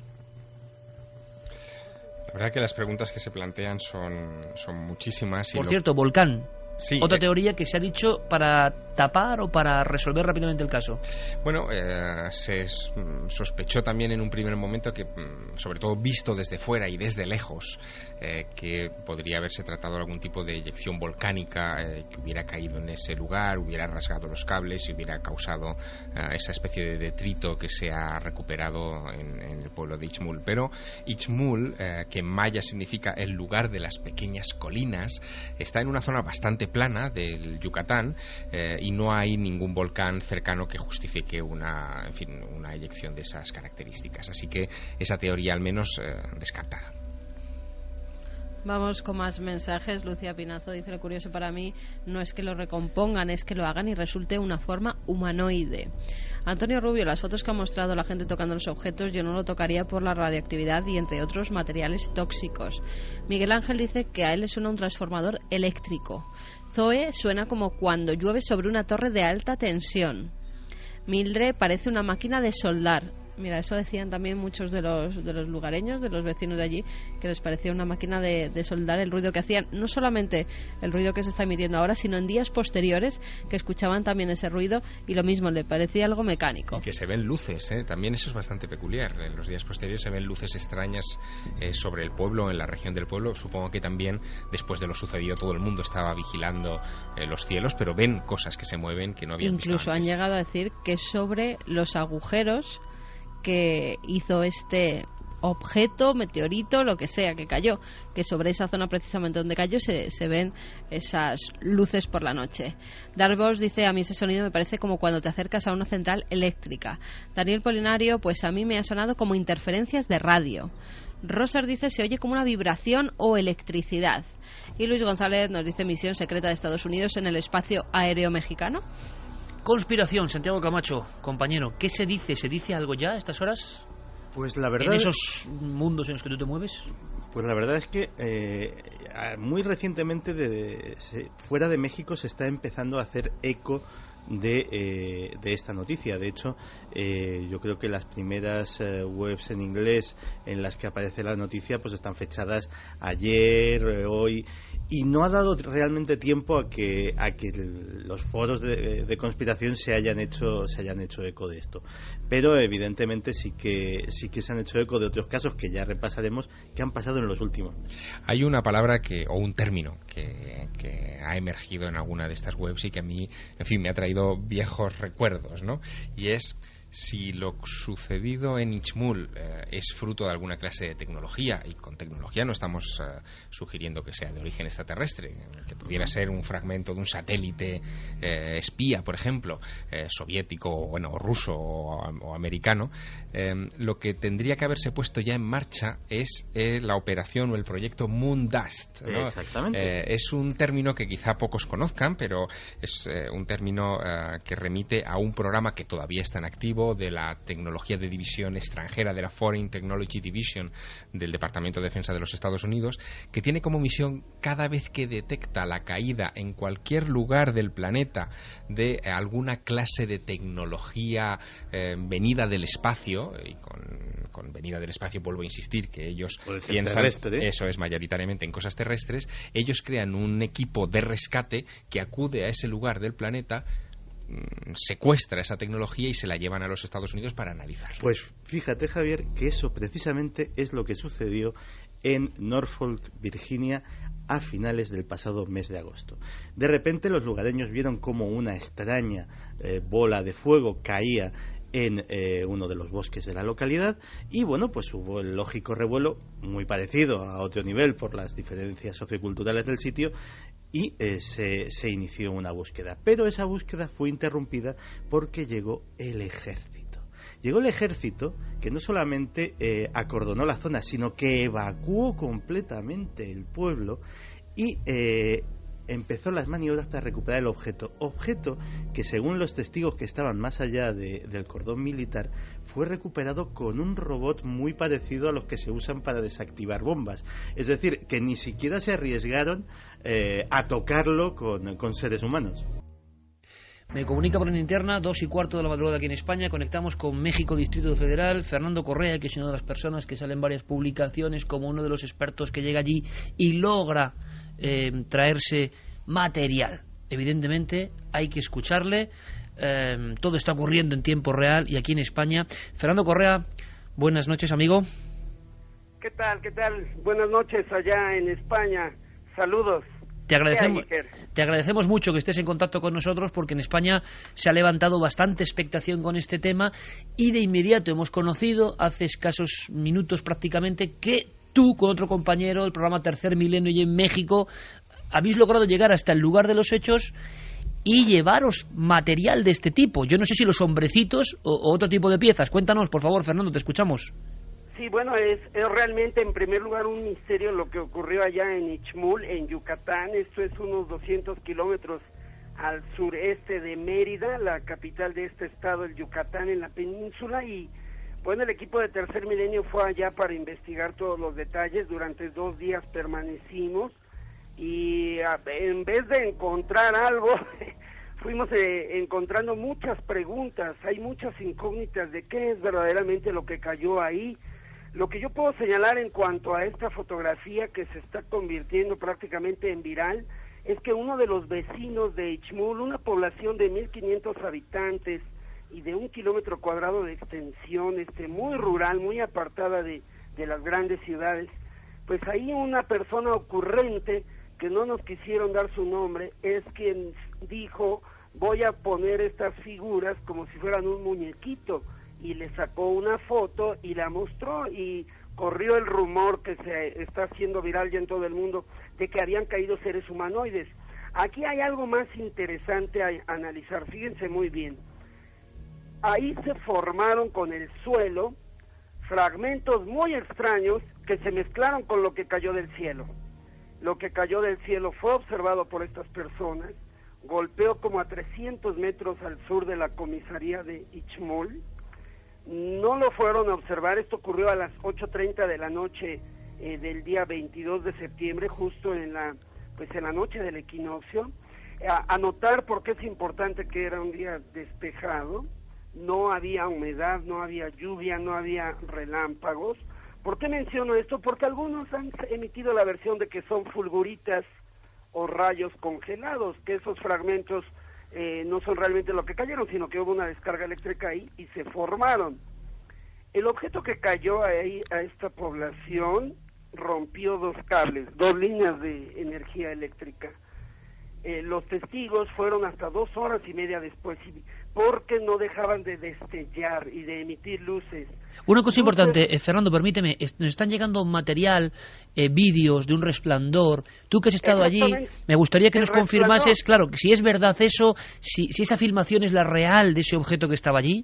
La verdad que las preguntas que se plantean son muchísimas. Por cierto, Volcán, Sí, otra teoría que se ha dicho para tapar o para resolver rápidamente el caso. Bueno, se sospechó también en un primer momento que, sobre todo visto desde fuera y desde lejos, que podría haberse tratado de algún tipo de eyección volcánica que hubiera caído en ese lugar, hubiera rasgado los cables y hubiera causado esa especie de detrito que se ha recuperado en el pueblo de Ichmul. Pero Ichmul, que en maya significa el lugar de las pequeñas colinas, está en una zona bastante plana del Yucatán y no hay ningún volcán cercano que justifique una eyección de esas características. Así que esa teoría al menos descartada. Vamos con más mensajes. Lucía Pinazo dice: lo curioso para mí no es que lo recompongan, es que lo hagan y resulte una forma humanoide. Antonio Rubio: las fotos que ha mostrado la gente tocando los objetos, yo no lo tocaría por la radioactividad y entre otros materiales tóxicos. Miguel Ángel dice que a él le suena un transformador eléctrico. Zoe: suena como cuando llueve sobre una torre de alta tensión. Mildred: parece una máquina de soldar. Mira, eso decían también muchos de los lugareños, de los vecinos de allí, que les parecía una máquina de soldar el ruido que hacían. No solamente el ruido que se está emitiendo ahora, sino en días posteriores que escuchaban también ese ruido y lo mismo, le parecía algo mecánico. Y que se ven luces, también eso es bastante peculiar. En los días posteriores se ven luces extrañas sobre el pueblo, en la región del pueblo. Supongo que también después de lo sucedido todo el mundo estaba vigilando los cielos, pero ven cosas que se mueven que no habían visto antes. Incluso han llegado a decir que sobre los agujeros que hizo este objeto, meteorito, lo que sea que cayó, que sobre esa zona precisamente donde cayó se ven esas luces por la noche. Darvos dice: a mí ese sonido me parece como cuando te acercas a una central eléctrica. Daniel Polinario: pues a mí me ha sonado como interferencias de radio. Roser dice: se oye como una vibración o electricidad. Y Luis González nos dice: misión secreta de Estados Unidos en el espacio aéreo mexicano. Conspiración, Santiago Camacho, compañero, ¿qué se dice? ¿Se dice algo ya a estas horas? Pues la verdad, ¿en esos mundos en los que tú te mueves? Pues la verdad es que muy recientemente fuera de México se está empezando a hacer eco de esta noticia. De hecho, yo creo que las primeras webs en inglés en las que aparece la noticia pues están fechadas ayer, hoy, y no ha dado realmente tiempo a que los foros de conspiración se hayan hecho eco de esto. Pero evidentemente sí que se han hecho eco de otros casos que ya repasaremos que han pasado en los últimos. Hay una palabra o un término que ha emergido en alguna de estas webs y que a mí, en fin, me ha traído viejos recuerdos, ¿no? Y es: si lo sucedido en Ichmul es fruto de alguna clase de tecnología, y con tecnología no estamos sugiriendo que sea de origen extraterrestre, que pudiera ser un fragmento de un satélite espía, por ejemplo, soviético, o ruso o americano, lo que tendría que haberse puesto ya en marcha es la operación o el proyecto Moondust, ¿no? Exactamente. Es un término que quizá pocos conozcan, pero es un término que remite a un programa que todavía está en activo, de la tecnología de división extranjera, de la Foreign Technology Division del Departamento de Defensa de los Estados Unidos, que tiene como misión, cada vez que detecta la caída en cualquier lugar del planeta de alguna clase de tecnología venida del espacio, y con venida del espacio vuelvo a insistir que ellos piensan, eso es, mayoritariamente en cosas terrestres, ellos crean un equipo de rescate que acude a ese lugar del planeta, secuestra esa tecnología y se la llevan a los Estados Unidos para analizar. Pues fíjate, Javier, que eso precisamente es lo que sucedió en Norfolk, Virginia, a finales del pasado mes de agosto. De repente los lugareños vieron como una extraña bola de fuego caía en uno de los bosques de la localidad y bueno, pues hubo el lógico revuelo, muy parecido a otro nivel por las diferencias socioculturales del sitio, y se inició una búsqueda. Pero esa búsqueda fue interrumpida porque llegó el ejército. Llegó el ejército que no solamente acordonó la zona, sino que evacuó completamente el pueblo y empezó las maniobras para recuperar el objeto que, según los testigos que estaban más allá del cordón militar, fue recuperado con un robot muy parecido a los que se usan para desactivar bombas. Es decir, que ni siquiera se arriesgaron a tocarlo con seres humanos. Me comunica por una interna, 2:15 de la madrugada aquí en España. Conectamos con México, Distrito Federal. Fernando Correa, que es una de las personas que sale en varias publicaciones como uno de los expertos que llega allí y logra traerse material. Evidentemente hay que escucharle. Todo está ocurriendo en tiempo real y aquí en España. Fernando Correa, buenas noches, amigo. ¿Qué tal? Buenas noches allá en España. Saludos. Te agradecemos mucho que estés en contacto con nosotros, porque en España se ha levantado bastante expectación con este tema y de inmediato hemos conocido, hace escasos minutos prácticamente, que tú con otro compañero del programa Tercer Milenio y en México habéis logrado llegar hasta el lugar de los hechos y llevaros material de este tipo. Yo no sé si los hombrecitos o otro tipo de piezas. Cuéntanos, por favor, Fernando, te escuchamos. Sí, bueno, es realmente en primer lugar un misterio lo que ocurrió allá en Ixmul, en Yucatán. Esto es unos 200 kilómetros al sureste de Mérida, la capital de este estado, el Yucatán, en la península. Y bueno, el equipo de Tercer Milenio fue allá para investigar todos los detalles. Durante 2 días permanecimos y en vez de encontrar algo, fuimos encontrando muchas preguntas. Hay muchas incógnitas de qué es verdaderamente lo que cayó ahí. Lo que yo puedo señalar en cuanto a esta fotografía que se está convirtiendo prácticamente en viral es que uno de los vecinos de Ixmul, una población de 1.500 habitantes y de 1 kilómetro cuadrado de extensión, muy rural, muy apartada de las grandes ciudades, pues ahí una persona ocurrente, que no nos quisieron dar su nombre, es quien dijo: voy a poner estas figuras como si fueran un muñequito, y le sacó una foto y la mostró, y corrió el rumor que se está haciendo viral ya en todo el mundo de que habían caído seres humanoides. Aquí hay algo más interesante a analizar, fíjense muy bien. Ahí se formaron con el suelo fragmentos muy extraños que se mezclaron con lo que cayó del cielo. Lo que cayó del cielo fue observado por estas personas, golpeó como a 300 metros al sur de la comisaría de Ixmul. No lo fueron a observar, esto ocurrió a las 8:30 de la noche del día 22 de septiembre, justo en la noche del equinoccio. A notar, porque es importante, que era un día despejado, no había humedad, no había lluvia, no había relámpagos. ¿Por qué menciono esto? Porque algunos han emitido la versión de que son fulguritas o rayos congelados, que esos fragmentos no son realmente lo que cayeron, sino que hubo una descarga eléctrica ahí y se formaron. El objeto que cayó ahí a esta población rompió 2 cables, 2 líneas de energía eléctrica. Los testigos fueron hasta 2 horas y media después, porque no dejaban de destellar y de emitir luces. Una cosa importante, Fernando, permíteme, nos están llegando material, vídeos de un resplandor. Tú que has estado allí, me gustaría que nos confirmases, claro, si es verdad eso, si esa filmación es la real de ese objeto que estaba allí.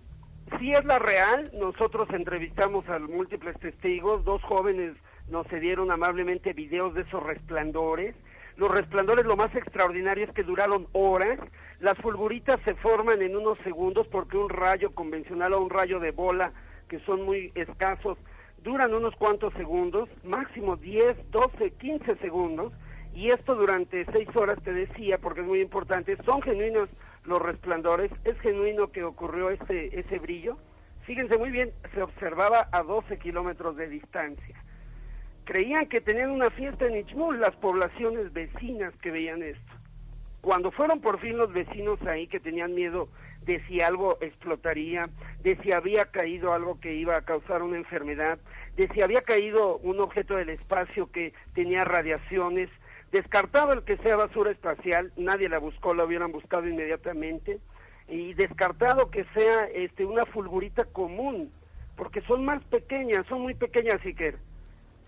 Sí es la real. Nosotros entrevistamos a múltiples testigos. 2 jóvenes nos cedieron amablemente videos de esos resplandores. Los resplandores, lo más extraordinario es que duraron horas. Las fulguritas se forman en unos segundos, porque un rayo convencional o un rayo de bola, que son muy escasos, duran unos cuantos segundos, máximo 10, 12, 15 segundos, y esto durante 6 horas, te decía, porque es muy importante. Son genuinos los resplandores, es genuino que ocurrió ese brillo. Fíjense muy bien, se observaba a 12 kilómetros de distancia. Creían que tenían una fiesta en Ixmul, las poblaciones vecinas que veían esto. Cuando fueron por fin los vecinos ahí, que tenían miedo de si algo explotaría, de si había caído algo que iba a causar una enfermedad, de si había caído un objeto del espacio que tenía radiaciones, descartado el que sea basura espacial, nadie la buscó, la hubieran buscado inmediatamente, y descartado que sea una fulgurita común, porque son más pequeñas, son muy pequeñas, Iker.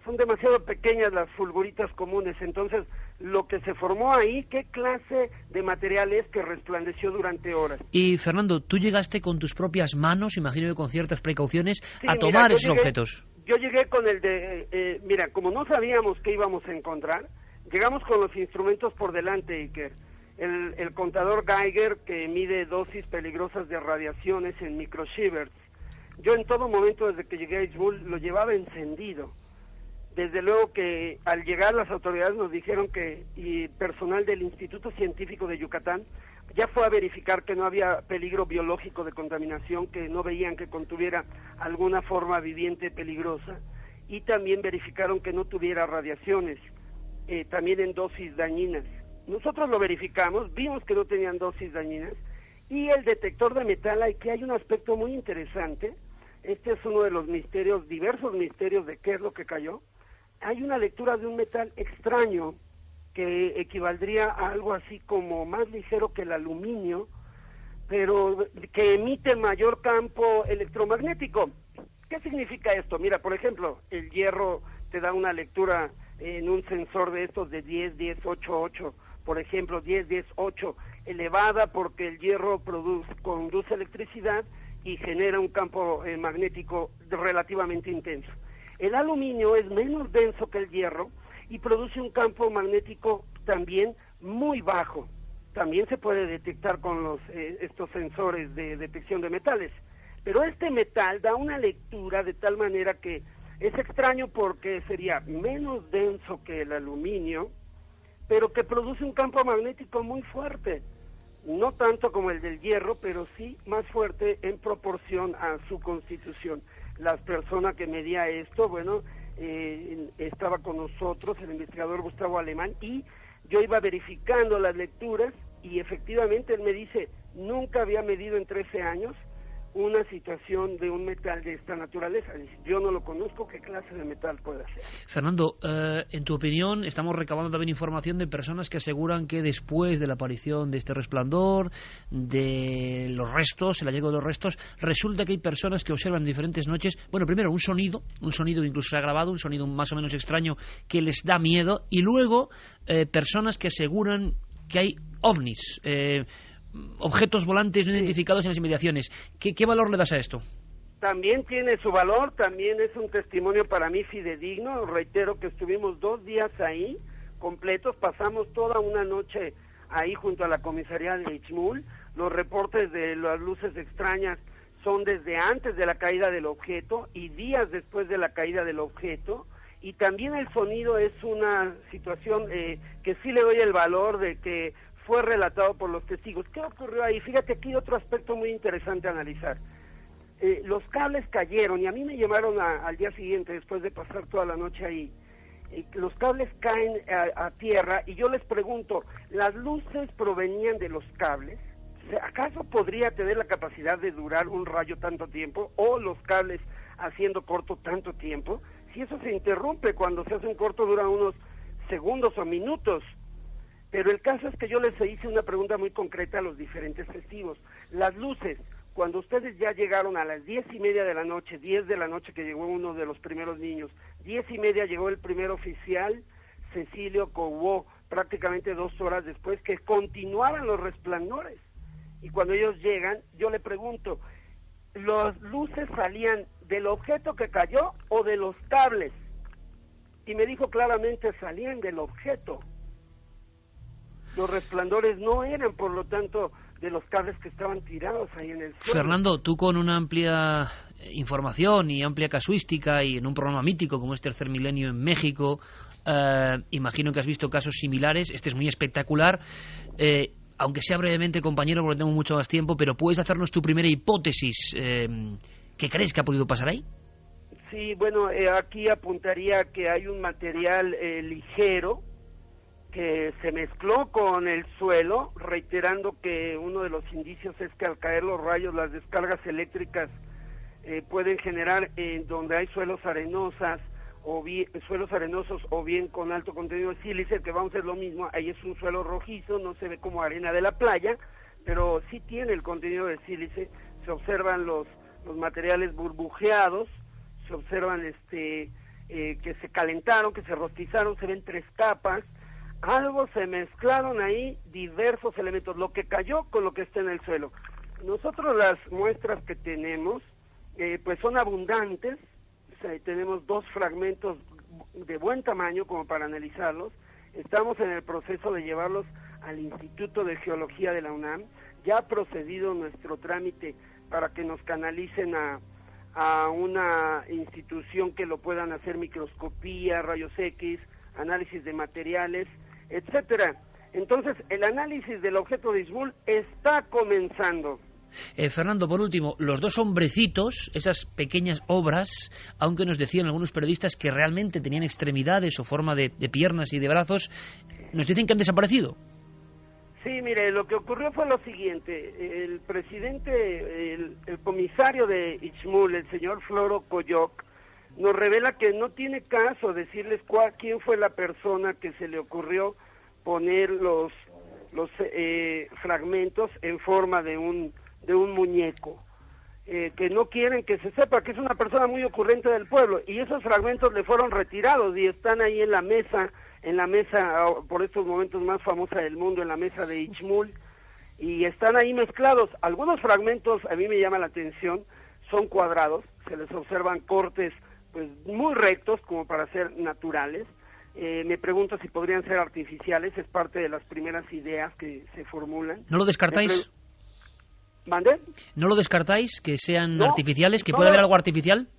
Son demasiado pequeñas las fulguritas comunes. Entonces, lo que se formó ahí, ¿qué clase de material es que resplandeció durante horas? Y, Fernando, tú llegaste con tus propias manos, imagino que con ciertas precauciones, a tomar esos objetos. Yo llegué con el de... mira, como no sabíamos qué íbamos a encontrar, llegamos con los instrumentos por delante, Iker. El contador Geiger, que mide dosis peligrosas de radiaciones en microsieverts. Yo en todo momento, desde que llegué a Ixmul, lo llevaba encendido. Desde luego que al llegar las autoridades nos dijeron que personal del Instituto Científico de Yucatán ya fue a verificar que no había peligro biológico de contaminación, que no veían que contuviera alguna forma viviente peligrosa, y también verificaron que no tuviera radiaciones, también en dosis dañinas. Nosotros lo verificamos, vimos que no tenían dosis dañinas, y el detector de metal, que hay un aspecto muy interesante. Este es uno de los misterios, diversos misterios de qué es lo que cayó. Hay una lectura de un metal extraño que equivaldría a algo así como más ligero que el aluminio, pero que emite mayor campo electromagnético. ¿Qué significa esto? Mira, por ejemplo, el hierro te da una lectura en un sensor de estos de 10, 10, 8, 8, por ejemplo, 10, 10, 8, elevada porque el hierro conduce electricidad y genera un campo magnético relativamente intenso. El aluminio es menos denso que el hierro y produce un campo magnético también muy bajo. También se puede detectar con estos sensores de detección de metales. Pero este metal da una lectura de tal manera que es extraño porque sería menos denso que el aluminio, pero que produce un campo magnético muy fuerte. No tanto como el del hierro, pero sí más fuerte en proporción a su constitución. La persona que medía esto, bueno, estaba con nosotros, el investigador Gustavo Alemán, y yo iba verificando las lecturas y efectivamente él me dice, nunca había medido en 13 años una situación de un metal de esta naturaleza. Dice, yo no lo conozco, ¿qué clase de metal puede ser? Fernando, en tu opinión, estamos recabando también información de personas que aseguran que después de la aparición de este resplandor, de los restos, el hallazgo de los restos, resulta que hay personas que observan en diferentes noches, bueno, primero un sonido incluso se ha grabado, un sonido más o menos extraño que les da miedo, y luego personas que aseguran que hay ovnis, objetos volantes no identificados en las inmediaciones. ¿Qué valor le das a esto? También tiene su valor, también es un testimonio para mí fidedigno. Reitero que estuvimos 2 días ahí completos, pasamos toda una noche ahí junto a la comisaría de Ichmul. Los reportes de las luces extrañas son desde antes de la caída del objeto y días después de la caída del objeto, y también el sonido es una situación que sí le doy el valor de que fue relatado por los testigos. ¿Qué ocurrió ahí? Fíjate, aquí otro aspecto muy interesante a analizar. Los cables cayeron y a mí me llamaron al día siguiente, después de pasar toda la noche ahí. Los cables caen a tierra y yo les pregunto, ¿las luces provenían de los cables? ¿Acaso podría tener la capacidad de durar un rayo tanto tiempo o los cables haciendo corto tanto tiempo? Si eso se interrumpe, cuando se hacen corto dura unos segundos o minutos. Pero el caso es que yo les hice una pregunta muy concreta a los diferentes testigos. Las luces, cuando ustedes ya llegaron a las 10:30 de la noche, 10 de la noche que llegó uno de los primeros niños, 10:30 llegó el primer oficial, Cecilio Cobo, prácticamente 2 horas después, que continuaban los resplandores. Y cuando ellos llegan, yo le pregunto, ¿las luces salían del objeto que cayó o de los cables? Y me dijo claramente, salían del objeto. Los resplandores no eran, por lo tanto, de los cables que estaban tirados ahí en el suelo. Fernando, tú con una amplia información y amplia casuística y en un programa mítico como es Tercer Milenio en México, imagino que has visto casos similares. Este es muy espectacular. Aunque sea brevemente, compañero, porque tenemos mucho más tiempo, pero ¿puedes hacernos tu primera hipótesis? ¿Qué crees que ha podido pasar ahí? Sí, bueno, aquí apuntaría que hay un material ligero que se mezcló con el suelo, reiterando que uno de los indicios es que al caer los rayos, las descargas eléctricas pueden generar donde hay suelos arenosos o bien con alto contenido de sílice, que vamos a hacer lo mismo. Ahí es un suelo rojizo, no se ve como arena de la playa, pero sí tiene el contenido de sílice. Se observan los materiales burbujeados, se observan que se calentaron, que se rostizaron, se ven 3 capas. Algo se mezclaron ahí, diversos elementos, lo que cayó con lo que está en el suelo. Nosotros las muestras que tenemos, pues son abundantes. O sea, tenemos 2 fragmentos de buen tamaño como para analizarlos. Estamos en el proceso de llevarlos al Instituto de Geología de la UNAM. Ya ha procedido nuestro trámite para que nos canalicen a una institución que lo puedan hacer microscopía, rayos X, análisis de materiales, etcétera. Entonces, el análisis del objeto de Ichmul está comenzando. Fernando, por último, los 2 hombrecitos, esas pequeñas obras, aunque nos decían algunos periodistas que realmente tenían extremidades o forma de piernas y de brazos, nos dicen que han desaparecido. Sí, mire, lo que ocurrió fue lo siguiente. El presidente, el comisario de Ichmul, el señor Floro Coyoc, nos revela que no tiene caso decirles quién fue la persona que se le ocurrió poner los fragmentos en forma de un muñeco. Que no quieren que se sepa que es una persona muy ocurrente del pueblo, y esos fragmentos le fueron retirados y están ahí en la mesa por estos momentos más famosa del mundo, en la mesa de Ichmul, y están ahí mezclados. Algunos fragmentos, a mí me llama la atención, son cuadrados, se les observan cortes pues muy rectos como para ser naturales. Me pregunto si podrían ser artificiales, es parte de las primeras ideas que se formulan. ¿No lo descartáis? ¿Mande? ¿No lo descartáis, que sean No, artificiales, que no, puede haber algo artificial?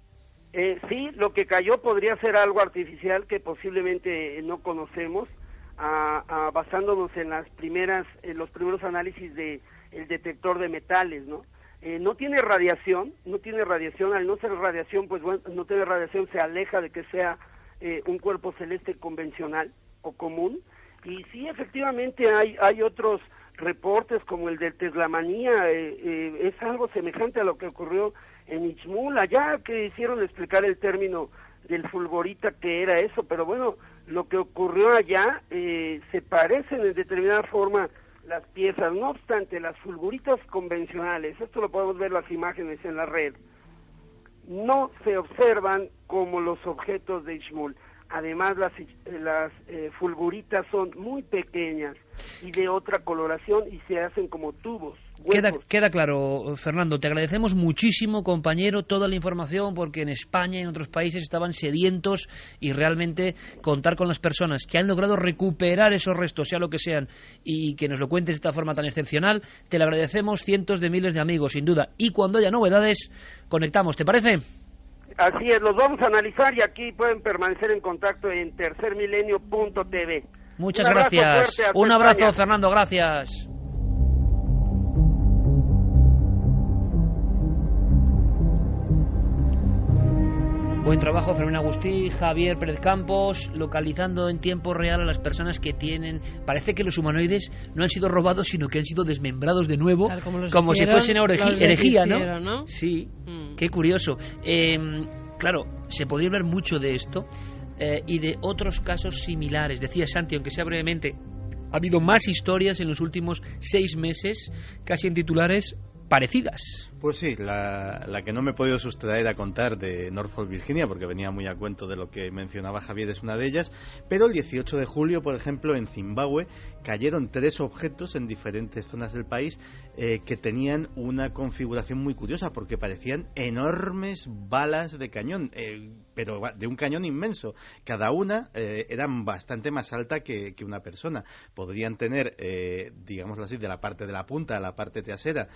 Sí, lo que cayó podría ser algo artificial que posiblemente no conocemos, basándonos en los primeros análisis de el detector de metales, ¿no? No tiene radiación, al no ser radiación, pues bueno, no tiene radiación, se aleja de que sea un cuerpo celeste convencional o común, y sí, efectivamente hay otros reportes como el de Teslamanía, es algo semejante a lo que ocurrió en Ichmul, allá que hicieron explicar el término del fulgorita, que era eso, pero bueno, lo que ocurrió allá se parecen en determinada forma las piezas. No obstante, las fulguritas convencionales, esto lo podemos ver en las imágenes en la red, no se observan como los objetos de Ichmul. Además, las fulguritas son muy pequeñas y de otra coloración y se hacen como tubos. Queda claro, Fernando. Te agradecemos muchísimo, compañero, toda la información, porque en España y en otros países estaban sedientos, y realmente contar con las personas que han logrado recuperar esos restos, sea lo que sean, y que nos lo cuentes de esta forma tan excepcional, te lo agradecemos cientos de miles de amigos, sin duda. Y cuando haya novedades, conectamos, ¿te parece? Así es, los vamos a analizar, y aquí pueden permanecer en contacto en tercermilenio.tv. Muchas gracias. Un abrazo, España. Fernando, gracias. Buen trabajo, Fermín Agustí, Javier Pérez Campos, localizando en tiempo real a las personas que tienen... Parece que los humanoides no han sido robados, sino que han sido desmembrados de nuevo, Claro, como si fuesen herejía, hicieron, ¿no? Sí, qué curioso. Claro, se podría hablar mucho de esto y de otros casos similares. Decía Santi, aunque sea brevemente, ha habido más historias en los últimos 6 meses, casi en titulares parecidas. Pues sí, la que no me he podido sustraer a contar de Norfolk, Virginia, porque venía muy a cuento de lo que mencionaba Javier, es una de ellas, pero el 18 de julio, por ejemplo, en Zimbabue, cayeron 3 objetos en diferentes zonas del país que tenían una configuración muy curiosa, porque parecían enormes balas de cañón, pero de un cañón inmenso. Cada una eran bastante más alta que una persona. Podrían tener, digámoslo así, de la parte de la punta a la parte trasera,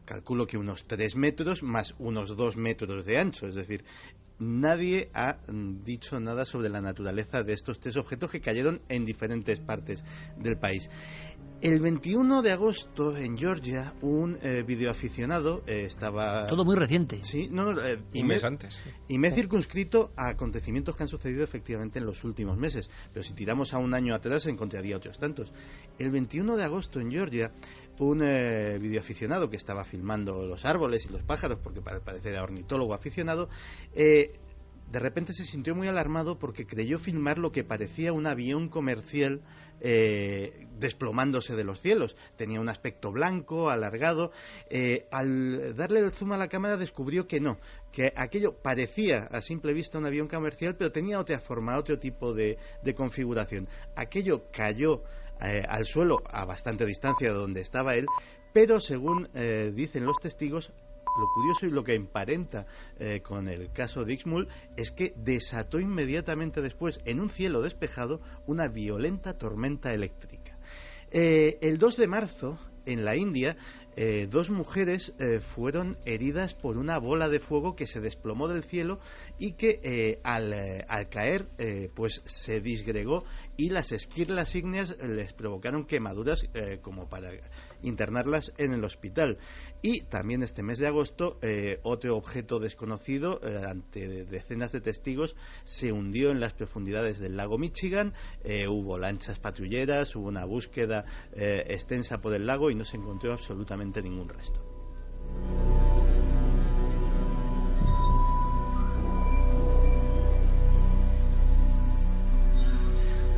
calculo que unos 3 metros más unos 2 metros de ancho. Es decir, nadie ha dicho nada sobre la naturaleza de estos 3 objetos que cayeron en diferentes partes del país. El 21 de agosto en Georgia, un videoaficionado estaba... Todo muy reciente. Sí, un mes antes. Y me he circunscrito a acontecimientos que han sucedido efectivamente en los últimos meses. Pero si tiramos a un año atrás encontraría otros tantos. El 21 de agosto en Georgia, un videoaficionado que estaba filmando los árboles y los pájaros, porque parece era ornitólogo aficionado, de repente se sintió muy alarmado porque creyó filmar lo que parecía un avión comercial desplomándose de los cielos. Tenía un aspecto blanco, alargado. Al darle el zoom a la cámara descubrió que no, que aquello parecía a simple vista un avión comercial, pero tenía otra forma, otro tipo de configuración. Aquello cayó al suelo a bastante distancia de donde estaba él, pero según dicen los testigos, lo curioso y lo que emparenta con el caso de Ichmul es que desató inmediatamente después, en un cielo despejado, una violenta tormenta eléctrica. El 2 de marzo, en la India, 2 mujeres fueron heridas por una bola de fuego que se desplomó del cielo y que al caer pues se disgregó, y las esquirlas ígneas les provocaron quemaduras como para internarlas en el hospital. Y también este mes de agosto, otro objeto desconocido, ante decenas de testigos, se hundió en las profundidades del lago Michigan. Hubo lanchas patrulleras, hubo una búsqueda extensa por el lago y no se encontró absolutamente ningún resto.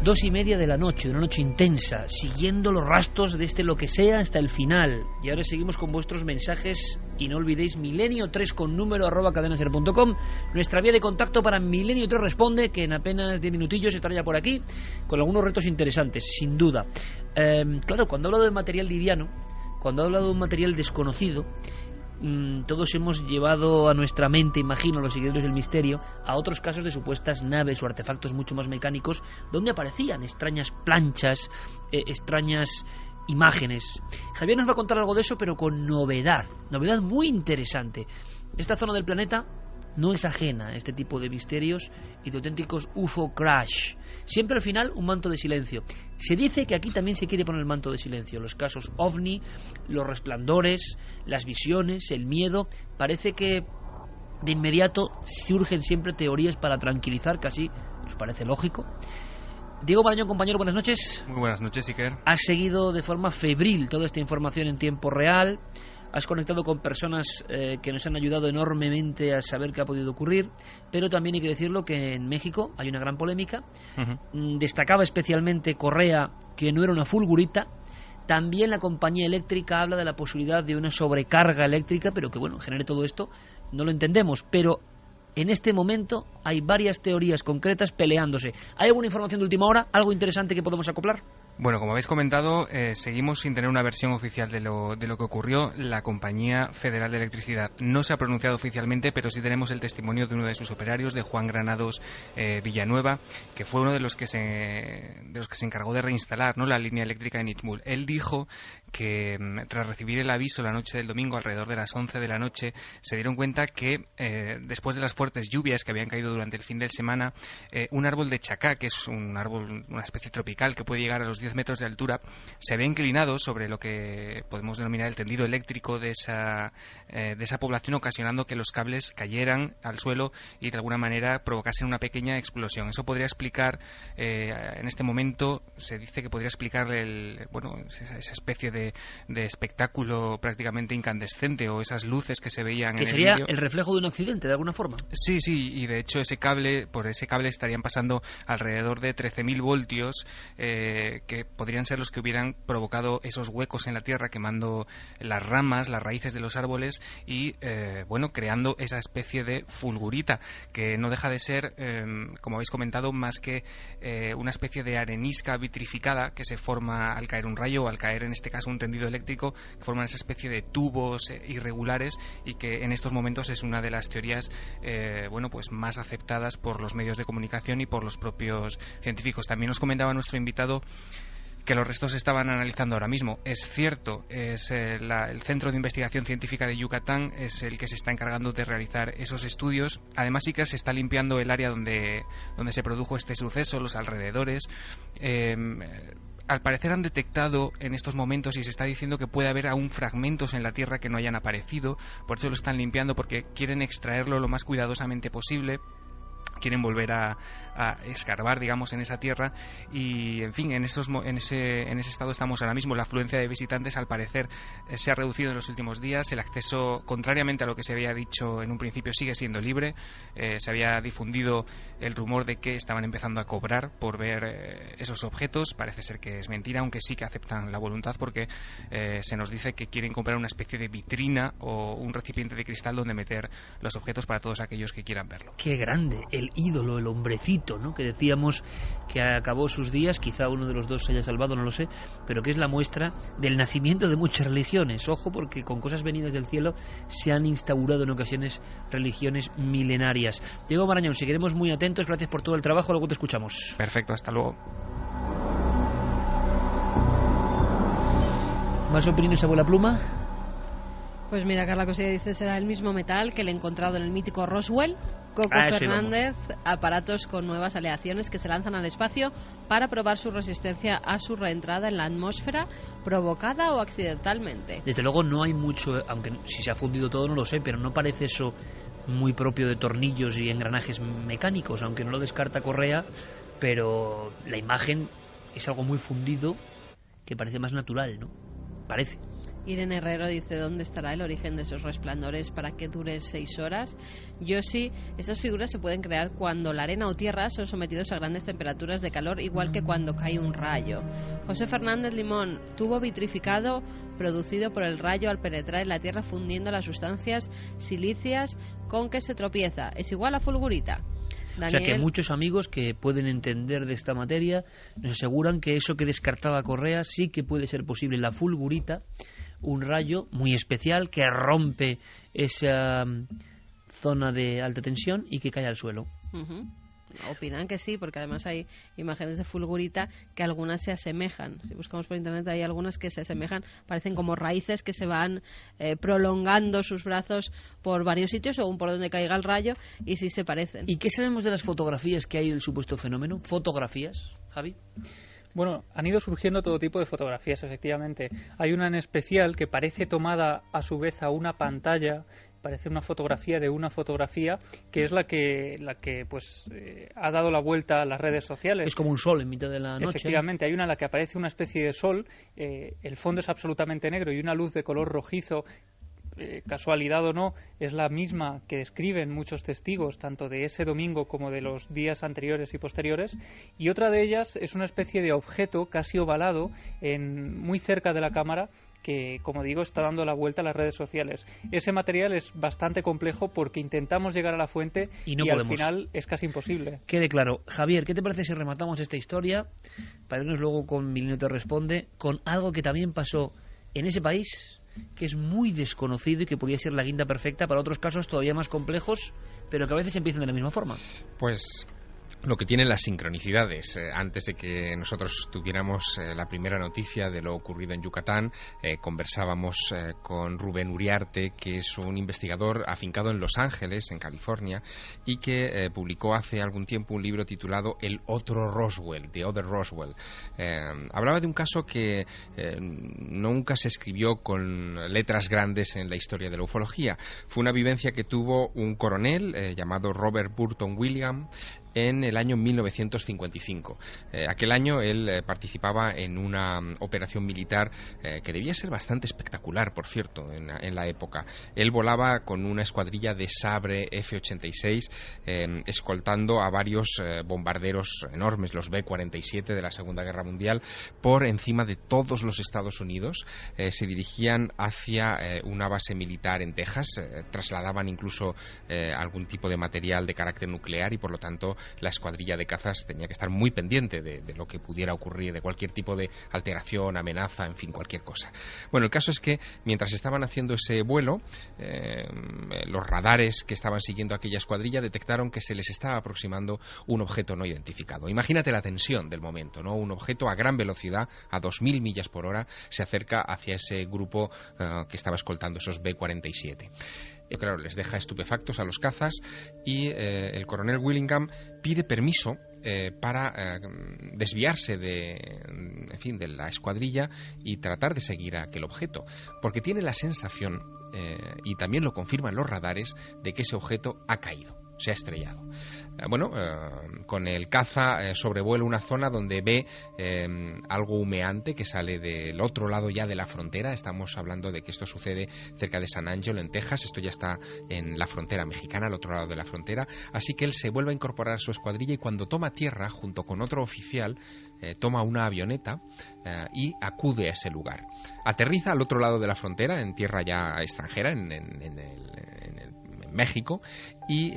2:30 de la noche, una noche intensa, siguiendo los rastros de lo que sea hasta el final. Y ahora seguimos con vuestros mensajes y no olvidéis milenio3 con número @cadenaser.com, nuestra vía de contacto para Milenio 3 Responde, que en apenas 10 minutillos estará ya por aquí con algunos retos interesantes, sin duda. Claro, cuando he hablado de material liviano, cuando he hablado de un material desconocido, todos hemos llevado a nuestra mente, imagino, los seguidores del misterio, a otros casos de supuestas naves o artefactos mucho más mecánicos donde aparecían extrañas planchas, extrañas imágenes. Javier nos va a contar algo de eso, pero con novedad muy interesante. Esta zona del planeta no es ajena a este tipo de misterios y de auténticos UFO crash. Siempre al final un manto de silencio. Se dice que aquí también se quiere poner el manto de silencio. Los casos OVNI, los resplandores, las visiones, el miedo. Parece que de inmediato surgen siempre teorías para tranquilizar, casi nos parece lógico. Diego Marañón, compañero, buenas noches. Muy buenas noches, Iker. Has seguido de forma febril toda esta información en tiempo real. Has conectado con personas que nos han ayudado enormemente a saber qué ha podido ocurrir, pero también hay que decirlo que en México hay una gran polémica. Destacaba especialmente Correa que no era una fulgurita. También la compañía eléctrica habla de la posibilidad de una sobrecarga eléctrica, pero que bueno, genere todo esto, no lo entendemos, pero en este momento hay varias teorías concretas peleándose. ¿Hay alguna información de última hora? ¿Algo interesante que podemos acoplar? Bueno, como habéis comentado, seguimos sin tener una versión oficial de lo que ocurrió. La Compañía Federal de Electricidad no se ha pronunciado oficialmente, pero sí tenemos el testimonio de uno de sus operarios, de Juan Granados Villanueva, que fue uno de los que se encargó de reinstalar, ¿no?, la línea eléctrica en Itzmul. Él dijo que tras recibir el aviso la noche del domingo, alrededor de las 11 de la noche, se dieron cuenta que después de las fuertes lluvias que habían caído durante el fin de semana, un árbol de chacá, que es un árbol, una especie tropical que puede llegar a los 10 metros de altura, se había inclinado sobre lo que podemos denominar el tendido eléctrico de esa población, ocasionando que los cables cayeran al suelo y de alguna manera provocasen una pequeña explosión. Eso podría explicar, en este momento se dice que podría explicar esa especie de espectáculo prácticamente incandescente, o esas luces que se veían que en el sería vídeo. El reflejo de un accidente de alguna forma. Sí, y de hecho por ese cable estarían pasando alrededor de 13.000 voltios, que podrían ser los que hubieran provocado esos huecos en la tierra, quemando las ramas, las raíces de los árboles y creando esa especie de fulgurita, que no deja de ser, como habéis comentado, más que una especie de arenisca vitrificada que se forma al caer un rayo, o al caer en este caso un tendido eléctrico, que forman esa especie de tubos irregulares, y que en estos momentos es una de las teorías más aceptadas por los medios de comunicación y por los propios científicos. También nos comentaba nuestro invitado que los restos se estaban analizando ahora mismo. Es cierto, es el Centro de Investigación Científica de Yucatán es el que se está encargando de realizar esos estudios. Además, sí que se está limpiando el área donde se produjo este suceso, los alrededores. Al parecer han detectado en estos momentos, y se está diciendo que puede haber aún fragmentos en la Tierra que no hayan aparecido. Por eso lo están limpiando, porque quieren extraerlo lo más cuidadosamente posible. Quieren volver a escarbar, digamos, en esa tierra, y en fin, en ese estado estamos ahora mismo. La afluencia de visitantes, al parecer, se ha reducido en los últimos días. El acceso, contrariamente a lo que se había dicho en un principio, sigue siendo libre. Se había difundido el rumor de que estaban empezando a cobrar por ver esos objetos. Parece ser que es mentira, aunque sí que aceptan la voluntad, porque se nos dice que quieren comprar una especie de vitrina o un recipiente de cristal donde meter los objetos para todos aquellos que quieran verlo. ¡Qué grande! El ídolo, el hombrecito, ¿no?, que decíamos que acabó sus días, quizá uno de los dos se haya salvado, no lo sé, pero que es la muestra del nacimiento de muchas religiones. Ojo, porque con cosas venidas del cielo se han instaurado en ocasiones religiones milenarias. Diego Marañón, seguiremos muy atentos, gracias por todo el trabajo, luego te escuchamos. Perfecto, hasta luego. ¿Más opiniones, abuela Pluma? Pues mira, Carla Cosilla dice será el mismo metal que el encontrado en el mítico Roswell. Coco Fernández, aparatos con nuevas aleaciones que se lanzan al espacio para probar su resistencia a su reentrada en la atmósfera, provocada o accidentalmente. Desde luego no hay mucho, aunque si se ha fundido todo no lo sé, pero no parece eso muy propio de tornillos y engranajes mecánicos, aunque no lo descarta Correa, pero la imagen es algo muy fundido que parece más natural, ¿no? Parece. Irene Herrero dice, ¿dónde estará el origen de esos resplandores para que duren 6 horas? Yoshi, esas figuras se pueden crear cuando la arena o tierra son sometidos a grandes temperaturas de calor, igual que cuando cae un rayo. José Fernández Limón, tubo vitrificado producido por el rayo al penetrar en la tierra fundiendo las sustancias silíceas con que se tropieza. ¿Es igual a fulgurita? Daniel. O sea que muchos amigos que pueden entender de esta materia nos aseguran que eso que descartaba Correa sí que puede ser posible, la fulgurita, un rayo muy especial que rompe esa zona de alta tensión y que cae al suelo. Opinan que sí, porque además hay imágenes de fulgurita que algunas se asemejan. Si buscamos por internet hay algunas que se asemejan, parecen como raíces que se van prolongando sus brazos por varios sitios según por donde caiga el rayo, y sí se parecen. ¿Y qué sabemos de las fotografías que hay del supuesto fenómeno? ¿Fotografías, Javi? Bueno, han ido surgiendo todo tipo de fotografías, efectivamente. Hay una en especial que parece tomada a su vez a una pantalla, parece una fotografía de una fotografía, que es la que pues ha dado la vuelta a las redes sociales. Es como un sol en mitad de la noche. Efectivamente, hay una en la que aparece una especie de sol, el fondo es absolutamente negro y una luz de color rojizo. Casualidad o no, es la misma que describen muchos testigos, tanto de ese domingo como de los días anteriores y posteriores, y otra de ellas es una especie de objeto casi ovalado muy cerca de la cámara que, como digo, está dando la vuelta a las redes sociales. Ese material es bastante complejo porque intentamos llegar a la fuente y al final es casi imposible. Quede claro. Javier, ¿qué te parece si rematamos esta historia para irnos luego con Milenio te responde con algo que también pasó en ese país, que es muy desconocido y que podría ser la guinda perfecta para otros casos todavía más complejos, pero que a veces empiezan de la misma forma? Pues lo que tienen las sincronicidades. Antes de que nosotros tuviéramos la primera noticia de lo ocurrido en Yucatán, conversábamos con Rubén Uriarte, que es un investigador afincado en Los Ángeles, en California, y que publicó hace algún tiempo un libro titulado El otro Roswell, The Other Roswell. Hablaba de un caso que nunca se escribió con letras grandes en la historia de la ufología. Fue una vivencia que tuvo un coronel llamado Robert Burton Williams en el año 1955. Aquel año él participaba en una operación militar que debía ser bastante espectacular, por cierto, en la época. Él volaba con una escuadrilla de Sabre F-86 escoltando a varios bombarderos enormes, los B-47 de la Segunda Guerra Mundial, por encima de todos los Estados Unidos. Se dirigían hacia una base militar en Texas, trasladaban incluso algún tipo de material de carácter nuclear y por lo tanto la escuadrilla de cazas tenía que estar muy pendiente de lo que pudiera ocurrir, de cualquier tipo de alteración, amenaza, en fin, cualquier cosa. Bueno, el caso es que mientras estaban haciendo ese vuelo, los radares que estaban siguiendo aquella escuadrilla detectaron que se les estaba aproximando un objeto no identificado. Imagínate la tensión del momento, ¿no? Un objeto a gran velocidad, a 2000 millas por hora, se acerca hacia ese grupo que estaba escoltando esos B-47. Claro, les deja estupefactos a los cazas y el coronel Willingham pide permiso para desviarse de la escuadrilla y tratar de seguir a aquel objeto, porque tiene la sensación, y también lo confirman los radares, de que ese objeto ha caído, se ha estrellado. Con el caza sobrevuela una zona donde ve algo humeante que sale del otro lado ya de la frontera. Estamos hablando de que esto sucede cerca de San Angelo, en Texas. Esto ya está en la frontera mexicana, al otro lado de la frontera. Así que él se vuelve a incorporar a su escuadrilla y cuando toma tierra, junto con otro oficial, toma una avioneta y acude a ese lugar. Aterriza al otro lado de la frontera, en tierra ya extranjera, en México, y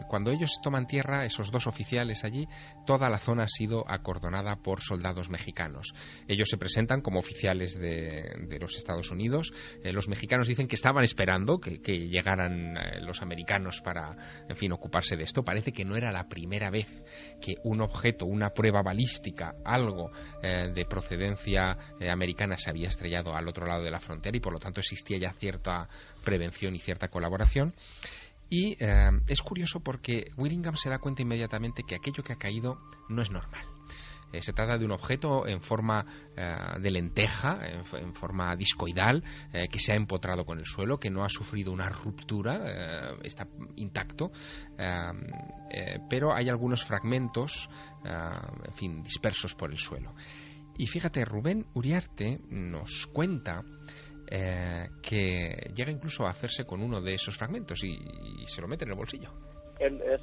cuando ellos toman tierra, esos dos oficiales allí, toda la zona ha sido acordonada por soldados mexicanos. Ellos se presentan como oficiales de los Estados Unidos. Los mexicanos dicen que estaban esperando que llegaran los americanos para, en fin, ocuparse de esto. Parece que no era la primera vez que un objeto, una prueba balística, algo de procedencia americana se había estrellado al otro lado de la frontera y por lo tanto existía ya cierta prevención y cierta colaboración. Y es curioso porque Willingham se da cuenta inmediatamente que aquello que ha caído no es normal. Se trata de un objeto en forma de lenteja, en forma discoidal, que se ha empotrado con el suelo, que no ha sufrido una ruptura, está intacto, pero hay algunos fragmentos, en fin, dispersos por el suelo. Y fíjate, Rubén Uriarte nos cuenta que llega incluso a hacerse con uno de esos fragmentos y se lo mete en el bolsillo.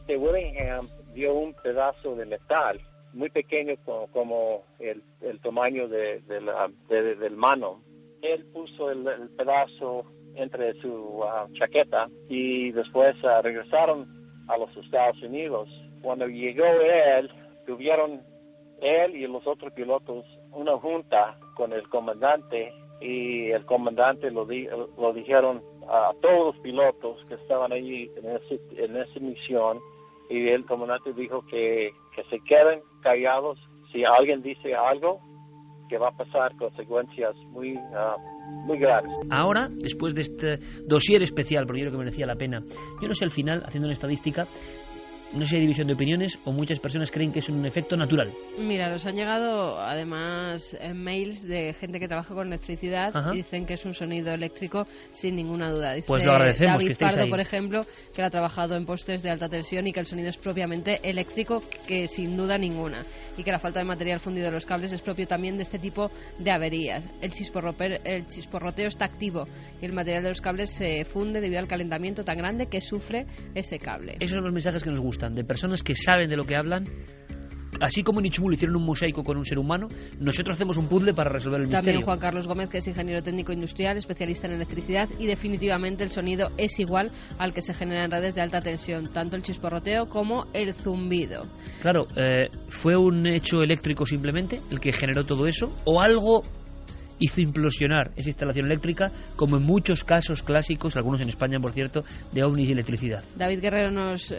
Willingham dio un pedazo de metal muy pequeño como el tamaño del mano. Él puso el pedazo entre su chaqueta y después regresaron a los Estados Unidos. Cuando llegó tuvieron él y los otros pilotos una junta con el comandante, y el comandante lo dijeron a todos los pilotos que estaban allí en esa misión, y el comandante dijo que se queden callados. Si alguien dice algo, que va a pasar consecuencias muy graves. Ahora, después de este dossier especial, porque yo creo que merecía la pena, yo no sé al final, haciendo una estadística, no sé si hay división de opiniones o muchas personas creen que es un efecto natural. Mira, nos han llegado además mails de gente que trabaja con electricidad. Ajá. Y dicen que es un sonido eléctrico sin ninguna duda. Dice pues lo agradecemos, David que estéis Pardo, ahí. por ejemplo, que ha trabajado en postes de alta tensión y que el sonido es propiamente eléctrico, que sin duda ninguna, y que la falta de material fundido de los cables es propio también de este tipo de averías. El chisporroteo está activo y el material de los cables se funde debido al calentamiento tan grande que sufre ese cable. Esos son los mensajes que nos gustan, de personas que saben de lo que hablan. Así como en Ichmul hicieron un mosaico con un ser humano, nosotros hacemos un puzzle para resolver el misterio. También Juan Carlos Gómez, que es ingeniero técnico industrial, especialista en electricidad, y definitivamente el sonido es igual al que se genera en redes de alta tensión, tanto el chisporroteo como el zumbido. Claro, ¿fue un hecho eléctrico simplemente el que generó todo eso? ¿O algo hizo implosionar esa instalación eléctrica, como en muchos casos clásicos, algunos en España, por cierto, de ovnis y electricidad? David Guerrero nos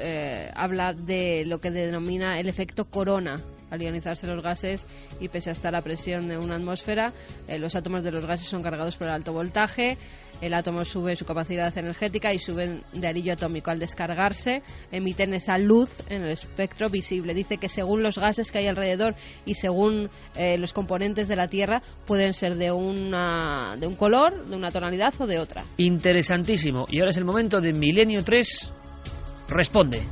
habla de lo que denomina el efecto corona. Al ionizarse los gases y pese a estar a presión de una atmósfera, los átomos de los gases son cargados por el alto voltaje. El átomo sube su capacidad energética y suben de anillo atómico. Al descargarse, emiten esa luz en el espectro visible. Dice que según los gases que hay alrededor y según los componentes de la Tierra, pueden ser de un color, de una tonalidad o de otra. Interesantísimo. Y ahora es el momento de Milenio 3 Responde.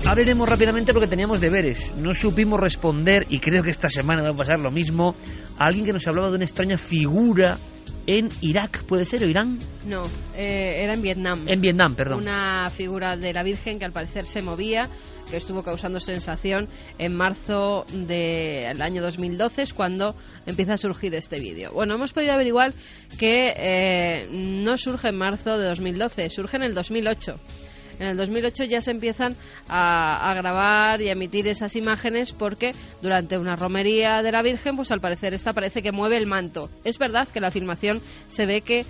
Abriremos rápidamente porque teníamos deberes. No supimos responder, y creo que esta semana va a pasar lo mismo, a alguien que nos hablaba de una extraña figura en Irak, ¿puede ser? ¿O Irán? No, era en Vietnam. En Vietnam, perdón. Una figura de la Virgen que al parecer se movía, que estuvo causando sensación en marzo del año 2012, es cuando empieza a surgir este vídeo. Bueno, hemos podido averiguar que no surge en marzo de 2012, surge en el 2008. En el 2008 ya se empiezan a grabar y a emitir esas imágenes porque durante una romería de la Virgen, pues al parecer esta parece que mueve el manto. Es verdad que la filmación se ve que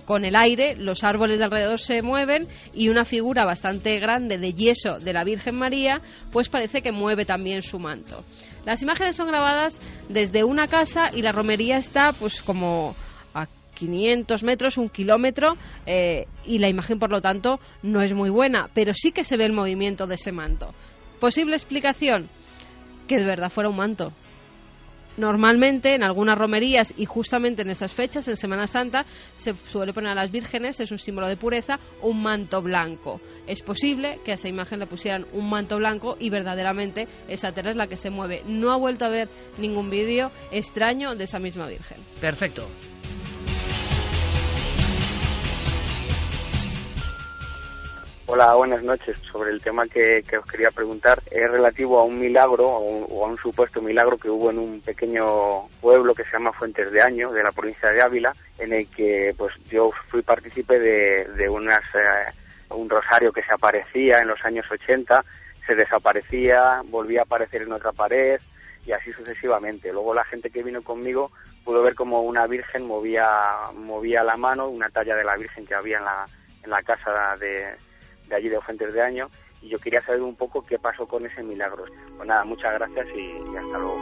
con el aire los árboles de alrededor se mueven y una figura bastante grande de yeso de la Virgen María pues parece que mueve también su manto. Las imágenes son grabadas desde una casa y la romería está pues como a 500 metros, 1 kilómetro, y la imagen, por lo tanto, no es muy buena, pero sí que se ve el movimiento de ese manto. Posible explicación, que de verdad fuera un manto. Normalmente, en algunas romerías, y justamente en esas fechas, en Semana Santa, se suele poner a las vírgenes, es un símbolo de pureza, un manto blanco. Es posible que a esa imagen le pusieran un manto blanco y verdaderamente esa tela es la que se mueve. No ha vuelto a ver ningún vídeo extraño de esa misma virgen. Perfecto. Hola, buenas noches. Sobre el tema que os quería preguntar, es relativo a un milagro o a un supuesto milagro que hubo en un pequeño pueblo que se llama Fuentes de Año, de la provincia de Ávila, en el que pues yo fui partícipe de un rosario que se aparecía en los años 80, se desaparecía, volvía a aparecer en otra pared y así sucesivamente. Luego la gente que vino conmigo pudo ver como una virgen movía la mano, una talla de la virgen que había en la casa de allí de Fuentes de Año, y yo quería saber un poco qué pasó con ese milagro. Pues nada, muchas gracias y hasta luego.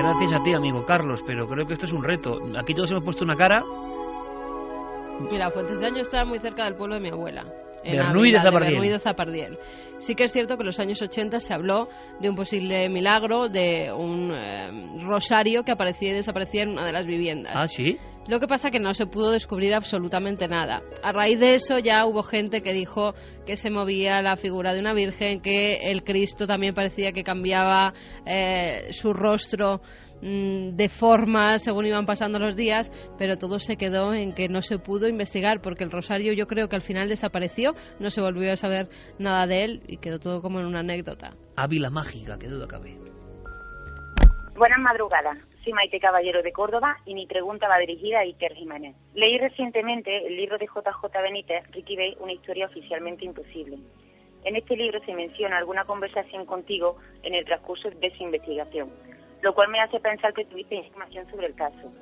Gracias a ti, amigo Carlos, pero creo que esto es un reto. Aquí todos hemos puesto una cara. Mira, Fuentes de Año está muy cerca del pueblo de mi abuela. Bernuy de Zapardiel. Sí que es cierto que en los años 80 se habló de un posible milagro, de un rosario que aparecía y desaparecía en una de las viviendas. Ah, ¿sí? Lo que pasa que no se pudo descubrir absolutamente nada. A raíz de eso ya hubo gente que dijo que se movía la figura de una virgen, que el Cristo también parecía que cambiaba su rostro de forma según iban pasando los días, pero todo se quedó en que no se pudo investigar, porque el rosario yo creo que al final desapareció, no se volvió a saber nada de él y quedó todo como en una anécdota. Ávila mágica, que duda cabe. Buenas madrugadas, soy Maite Caballero de Córdoba y mi pregunta va dirigida a Iker Jiménez. Leí recientemente el libro de JJ Benítez, Ricky Bay, una historia oficialmente imposible. En este libro se menciona alguna conversación contigo en el transcurso de esa investigación, lo cual me hace pensar que tuviste información sobre el caso.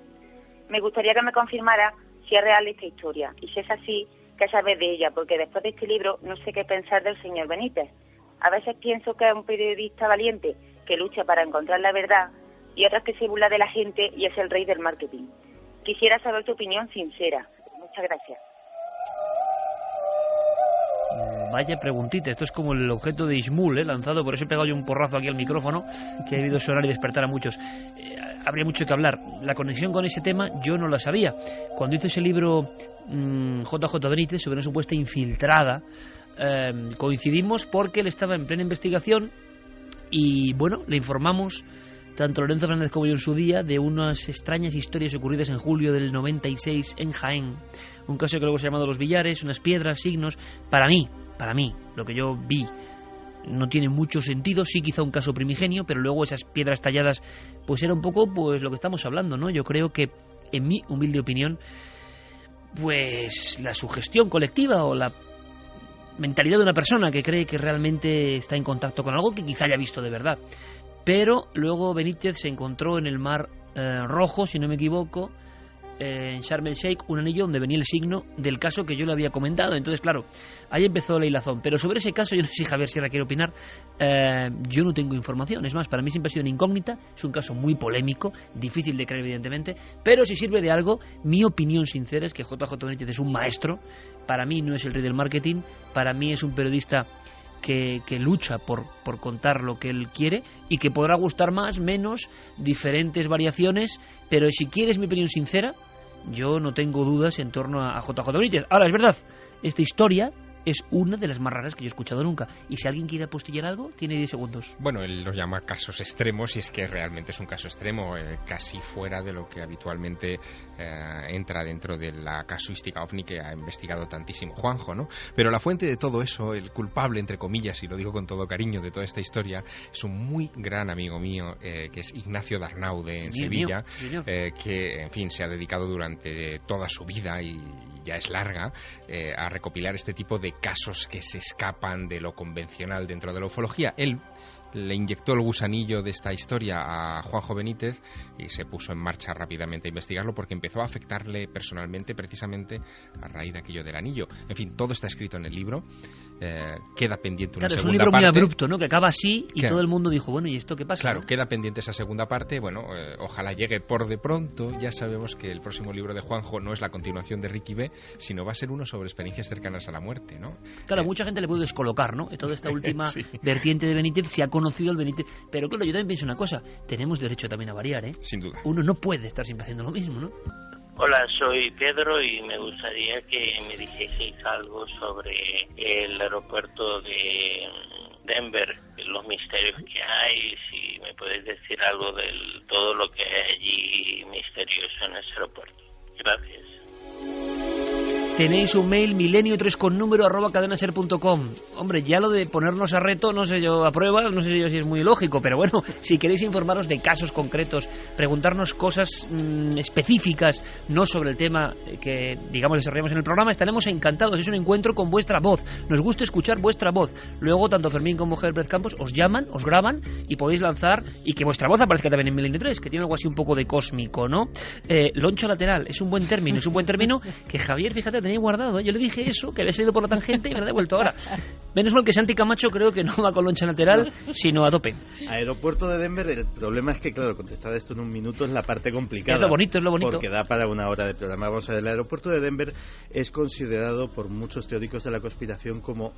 Me gustaría que me confirmara si es real esta historia, y si es así, qué sabes de ella, porque después de este libro no sé qué pensar del señor Benítez. A veces pienso que es un periodista valiente que lucha para encontrar la verdad, y otras que se burla de la gente y es el rey del marketing. Quisiera saber tu opinión sincera. Muchas gracias. Vaya preguntita, esto es como el objeto de Ishmul, lanzado, por eso he pegado yo un porrazo aquí al micrófono, que ha debido sonar y despertar a muchos. Habría mucho que hablar. La conexión con ese tema yo no la sabía. Cuando hizo ese libro JJ Benítez sobre una supuesta infiltrada, coincidimos porque él estaba en plena investigación y, bueno, le informamos tanto Lorenzo Fernández como yo en su día de unas extrañas historias ocurridas en julio del 96 en Jaén. Un caso que luego se ha llamado Los Villares, unas piedras, signos. Para mí, lo que yo vi no tiene mucho sentido, sí quizá un caso primigenio, pero luego esas piedras talladas pues era un poco pues lo que estamos hablando, ¿no? Yo creo que, en mi humilde opinión, pues la sugestión colectiva o la mentalidad de una persona que cree que realmente está en contacto con algo que quizá haya visto de verdad. Pero luego Benítez se encontró en el Mar Rojo, si no me equivoco, en Sharm el Sheikh, un anillo donde venía el signo del caso que yo le había comentado. Entonces, claro, ahí empezó la hilazón. Pero sobre ese caso, yo no sé si Javier Sierra quiere opinar, yo no tengo información. Es más, para mí siempre ha sido una incógnita. Es un caso muy polémico, difícil de creer, evidentemente. Pero si sirve de algo, mi opinión sincera es que JJ Benítez es un maestro. Para mí no es el rey del marketing. Para mí es un periodista que lucha por contar lo que él quiere y que podrá gustar más, menos, diferentes variaciones, pero si quieres mi opinión sincera, yo no tengo dudas en torno a JJ Benítez. Ahora, es verdad, esta historia es una de las más raras que yo he escuchado nunca. Y si alguien quiere apostillar algo, tiene 10 segundos. Bueno, él los llama casos extremos y es que realmente es un caso extremo, casi fuera de lo que habitualmente entra dentro de la casuística OVNI que ha investigado tantísimo Juanjo, ¿no? Pero la fuente de todo eso, el culpable, entre comillas, y lo digo con todo cariño, de toda esta historia, es un muy gran amigo mío, que es Ignacio Darnaude, en Sevilla, que, en fin, se ha dedicado durante toda su vida, y ya es larga, a recopilar este tipo de casos que se escapan de lo convencional dentro de la ufología. Él le inyectó el gusanillo de esta historia a Juanjo Benítez y se puso en marcha rápidamente a investigarlo porque empezó a afectarle personalmente precisamente a raíz de aquello del anillo. En fin, todo está escrito en el libro. Queda pendiente una segunda parte. Claro, es un libro muy abrupto, ¿no? Que acaba así y todo el mundo dijo, bueno, ¿y esto qué pasa? Claro, ¿no? Queda pendiente esa segunda parte. Bueno, ojalá llegue por de pronto. Ya sabemos que el próximo libro de Juanjo no es la continuación de Ricky B, sino va a ser uno sobre experiencias cercanas a la muerte, ¿no? Claro, mucha gente le puede descolocar, ¿no? Toda esta última vertiente de Benítez se ha conocido el Benítez. Pero claro, yo también pienso una cosa, tenemos derecho también a variar, ¿eh? Sin duda. Uno no puede estar siempre haciendo lo mismo, ¿no? Hola, soy Pedro y me gustaría que me dijeseis algo sobre el aeropuerto de Denver, los misterios que hay, si me podéis decir algo de todo lo que hay allí misterioso en ese aeropuerto. Gracias. Tenéis un mail milenio3con número @cadenaser.com. Hombre, ya lo de ponernos a reto, no sé yo, a prueba, no sé yo si es muy lógico, pero bueno, si queréis informaros de casos concretos, preguntarnos cosas específicas, no sobre el tema que, digamos, desarrollamos en el programa, estaremos encantados. Es un encuentro con vuestra voz. Nos gusta escuchar vuestra voz. Luego, tanto Fermín como Javier Pérez Campos os llaman, os graban y podéis lanzar y que vuestra voz aparezca también en Milenio 3, que tiene algo así un poco de cósmico, ¿no? Loncho lateral, es un buen término que Javier, fíjate, lo tenía guardado. Yo le dije eso, que había salido por la tangente y me lo ha devuelto ahora. Menos mal que Santi Camacho creo que no va con loncha lateral, sino a tope. Aeropuerto de Denver, el problema es que, claro, contestar esto en un minuto es la parte complicada. Es lo bonito. Porque da para una hora de programa. Vamos a ver, el aeropuerto de Denver es considerado por muchos teóricos de la conspiración como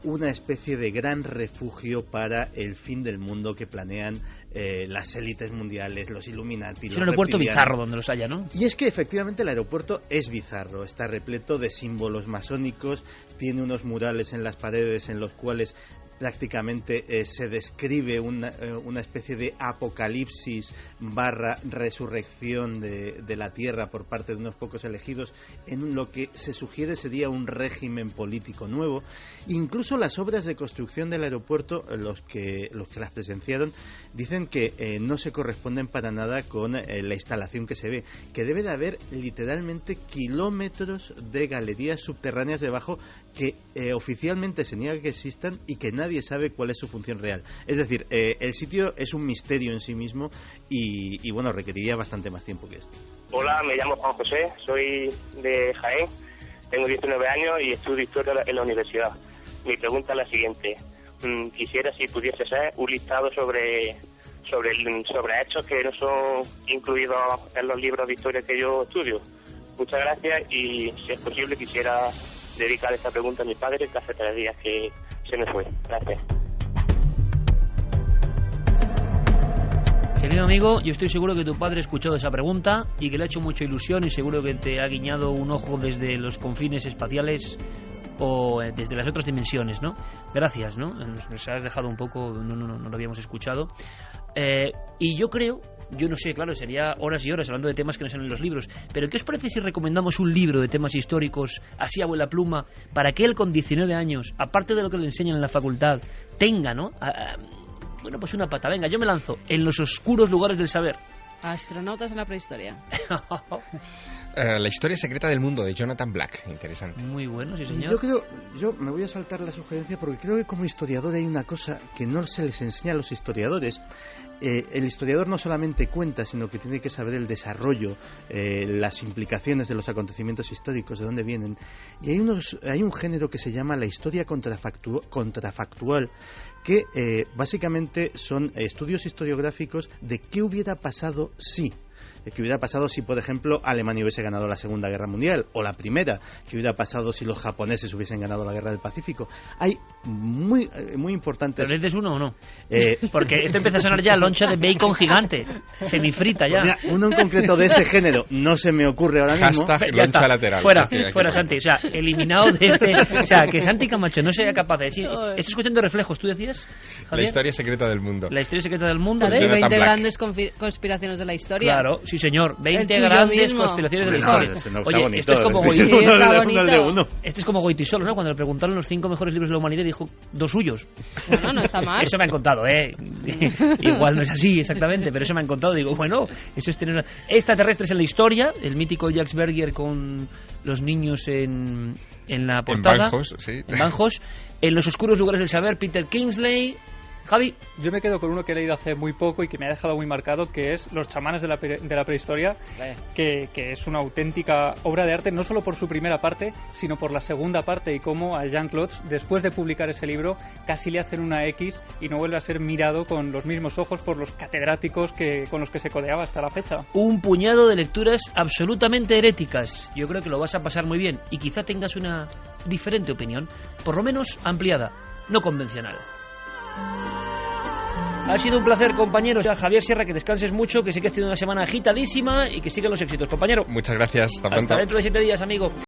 una especie de gran refugio para el fin del mundo que planean las élites mundiales, los Illuminati. Es un aeropuerto bizarro donde los haya, ¿no? Y es que efectivamente el aeropuerto es bizarro, está repleto de símbolos masónicos, tiene unos murales en las paredes en los cuales prácticamente se describe una especie de apocalipsis / resurrección de la Tierra por parte de unos pocos elegidos, en lo que se sugiere sería un régimen político nuevo. Incluso las obras de construcción del aeropuerto, los que las presenciaron, dicen que no se corresponden para nada con la instalación que se ve, que debe de haber literalmente kilómetros de galerías subterráneas debajo que oficialmente se niega que existan y que nadie sabe cuál es su función real. Es decir, el sitio es un misterio en sí mismo y bueno, requeriría bastante más tiempo que esto. Hola, me llamo Juan José, soy de Jaén, tengo 19 años y estudio historia en la universidad. Mi pregunta es la siguiente: quisiera, si pudiese ser, un listado sobre hechos que no son incluidos en los libros de historia que yo estudio. Muchas gracias, y si es posible quisiera dedicar esta pregunta a mi padre, que hace 3 días que se me fue. Gracias. Querido amigo, yo estoy seguro que tu padre ha escuchado esa pregunta y que le ha hecho mucha ilusión, y seguro que te ha guiñado un ojo desde los confines espaciales o desde las otras dimensiones, ¿no? Gracias, ¿no? Nos has dejado un poco, no lo habíamos escuchado. Y yo creo, yo no sé, claro, sería horas y horas hablando de temas que no son en los libros, pero ¿qué os parece si recomendamos un libro de temas históricos, así a vuela pluma, para que él con 19 años, aparte de lo que le enseñan en la facultad, tenga, ¿no? Bueno, pues una pata. Venga, yo me lanzo en los oscuros lugares del saber. Astronautas en la prehistoria. La historia secreta del mundo, de Jonathan Black. Interesante. Muy bueno, sí señor. Yo me voy a saltar la sugerencia porque creo que como historiador hay una cosa que no se les enseña a los historiadores. El historiador no solamente cuenta, sino que tiene que saber el desarrollo, las implicaciones de los acontecimientos históricos, de dónde vienen. Y hay un género que se llama la historia contrafactual, que básicamente son estudios historiográficos de qué hubiera pasado si. ¿Qué hubiera pasado si, por ejemplo, Alemania hubiese ganado la Segunda Guerra Mundial o la Primera? ¿Qué hubiera pasado si los japoneses hubiesen ganado la Guerra del Pacífico? Hay muy importantes... ¿Pero dices uno o no? Porque esto empieza a sonar ya loncha de bacon gigante, semifrita ya. Pues mira, uno en concreto de ese género no se me ocurre ahora mismo. Ya está, lateral. Fuera Santi, o sea, eliminado de este... O sea, que Santi Camacho no sea capaz de decir... Esto es cuestión de reflejos, ¿tú decías, Javier? La historia secreta del mundo. La historia secreta del mundo. ¿Sabes? 20 grandes conspiraciones de la historia. Claro, sí señor, 20 grandes conspiraciones de la historia. Oye, esto es como Este es como Goytisolo, ¿no? Cuando le preguntaron los 5 mejores libros de la humanidad, dijo 2 suyos. Bueno, no está mal. Eso me han contado, Igual no es así exactamente, pero eso me han contado. Digo, bueno, eso es tener extraterrestres en la historia, el mítico Jacques Bergier con los niños en la portada. En Banjos, sí. En Banjos. En los oscuros lugares del saber, Peter Kingsley. Javi. Yo me quedo con uno que he leído hace muy poco y que me ha dejado muy marcado, que es Los chamanes de la prehistoria, que es una auténtica obra de arte, no solo por su primera parte, sino por la segunda parte, y cómo a Jean-Claude, después de publicar ese libro, casi le hacen una X y no vuelve a ser mirado con los mismos ojos por los catedráticos con los que se codeaba hasta la fecha. Un puñado de lecturas absolutamente heréticas. Yo creo que lo vas a pasar muy bien y quizá tengas una diferente opinión, por lo menos ampliada, no convencional. Ha sido un placer, compañeros. Javier Sierra, que descanses mucho, que sé que has tenido una semana agitadísima y que sigan los éxitos, compañero. Muchas gracias. Hasta pronto. Hasta dentro de 7 días, amigo.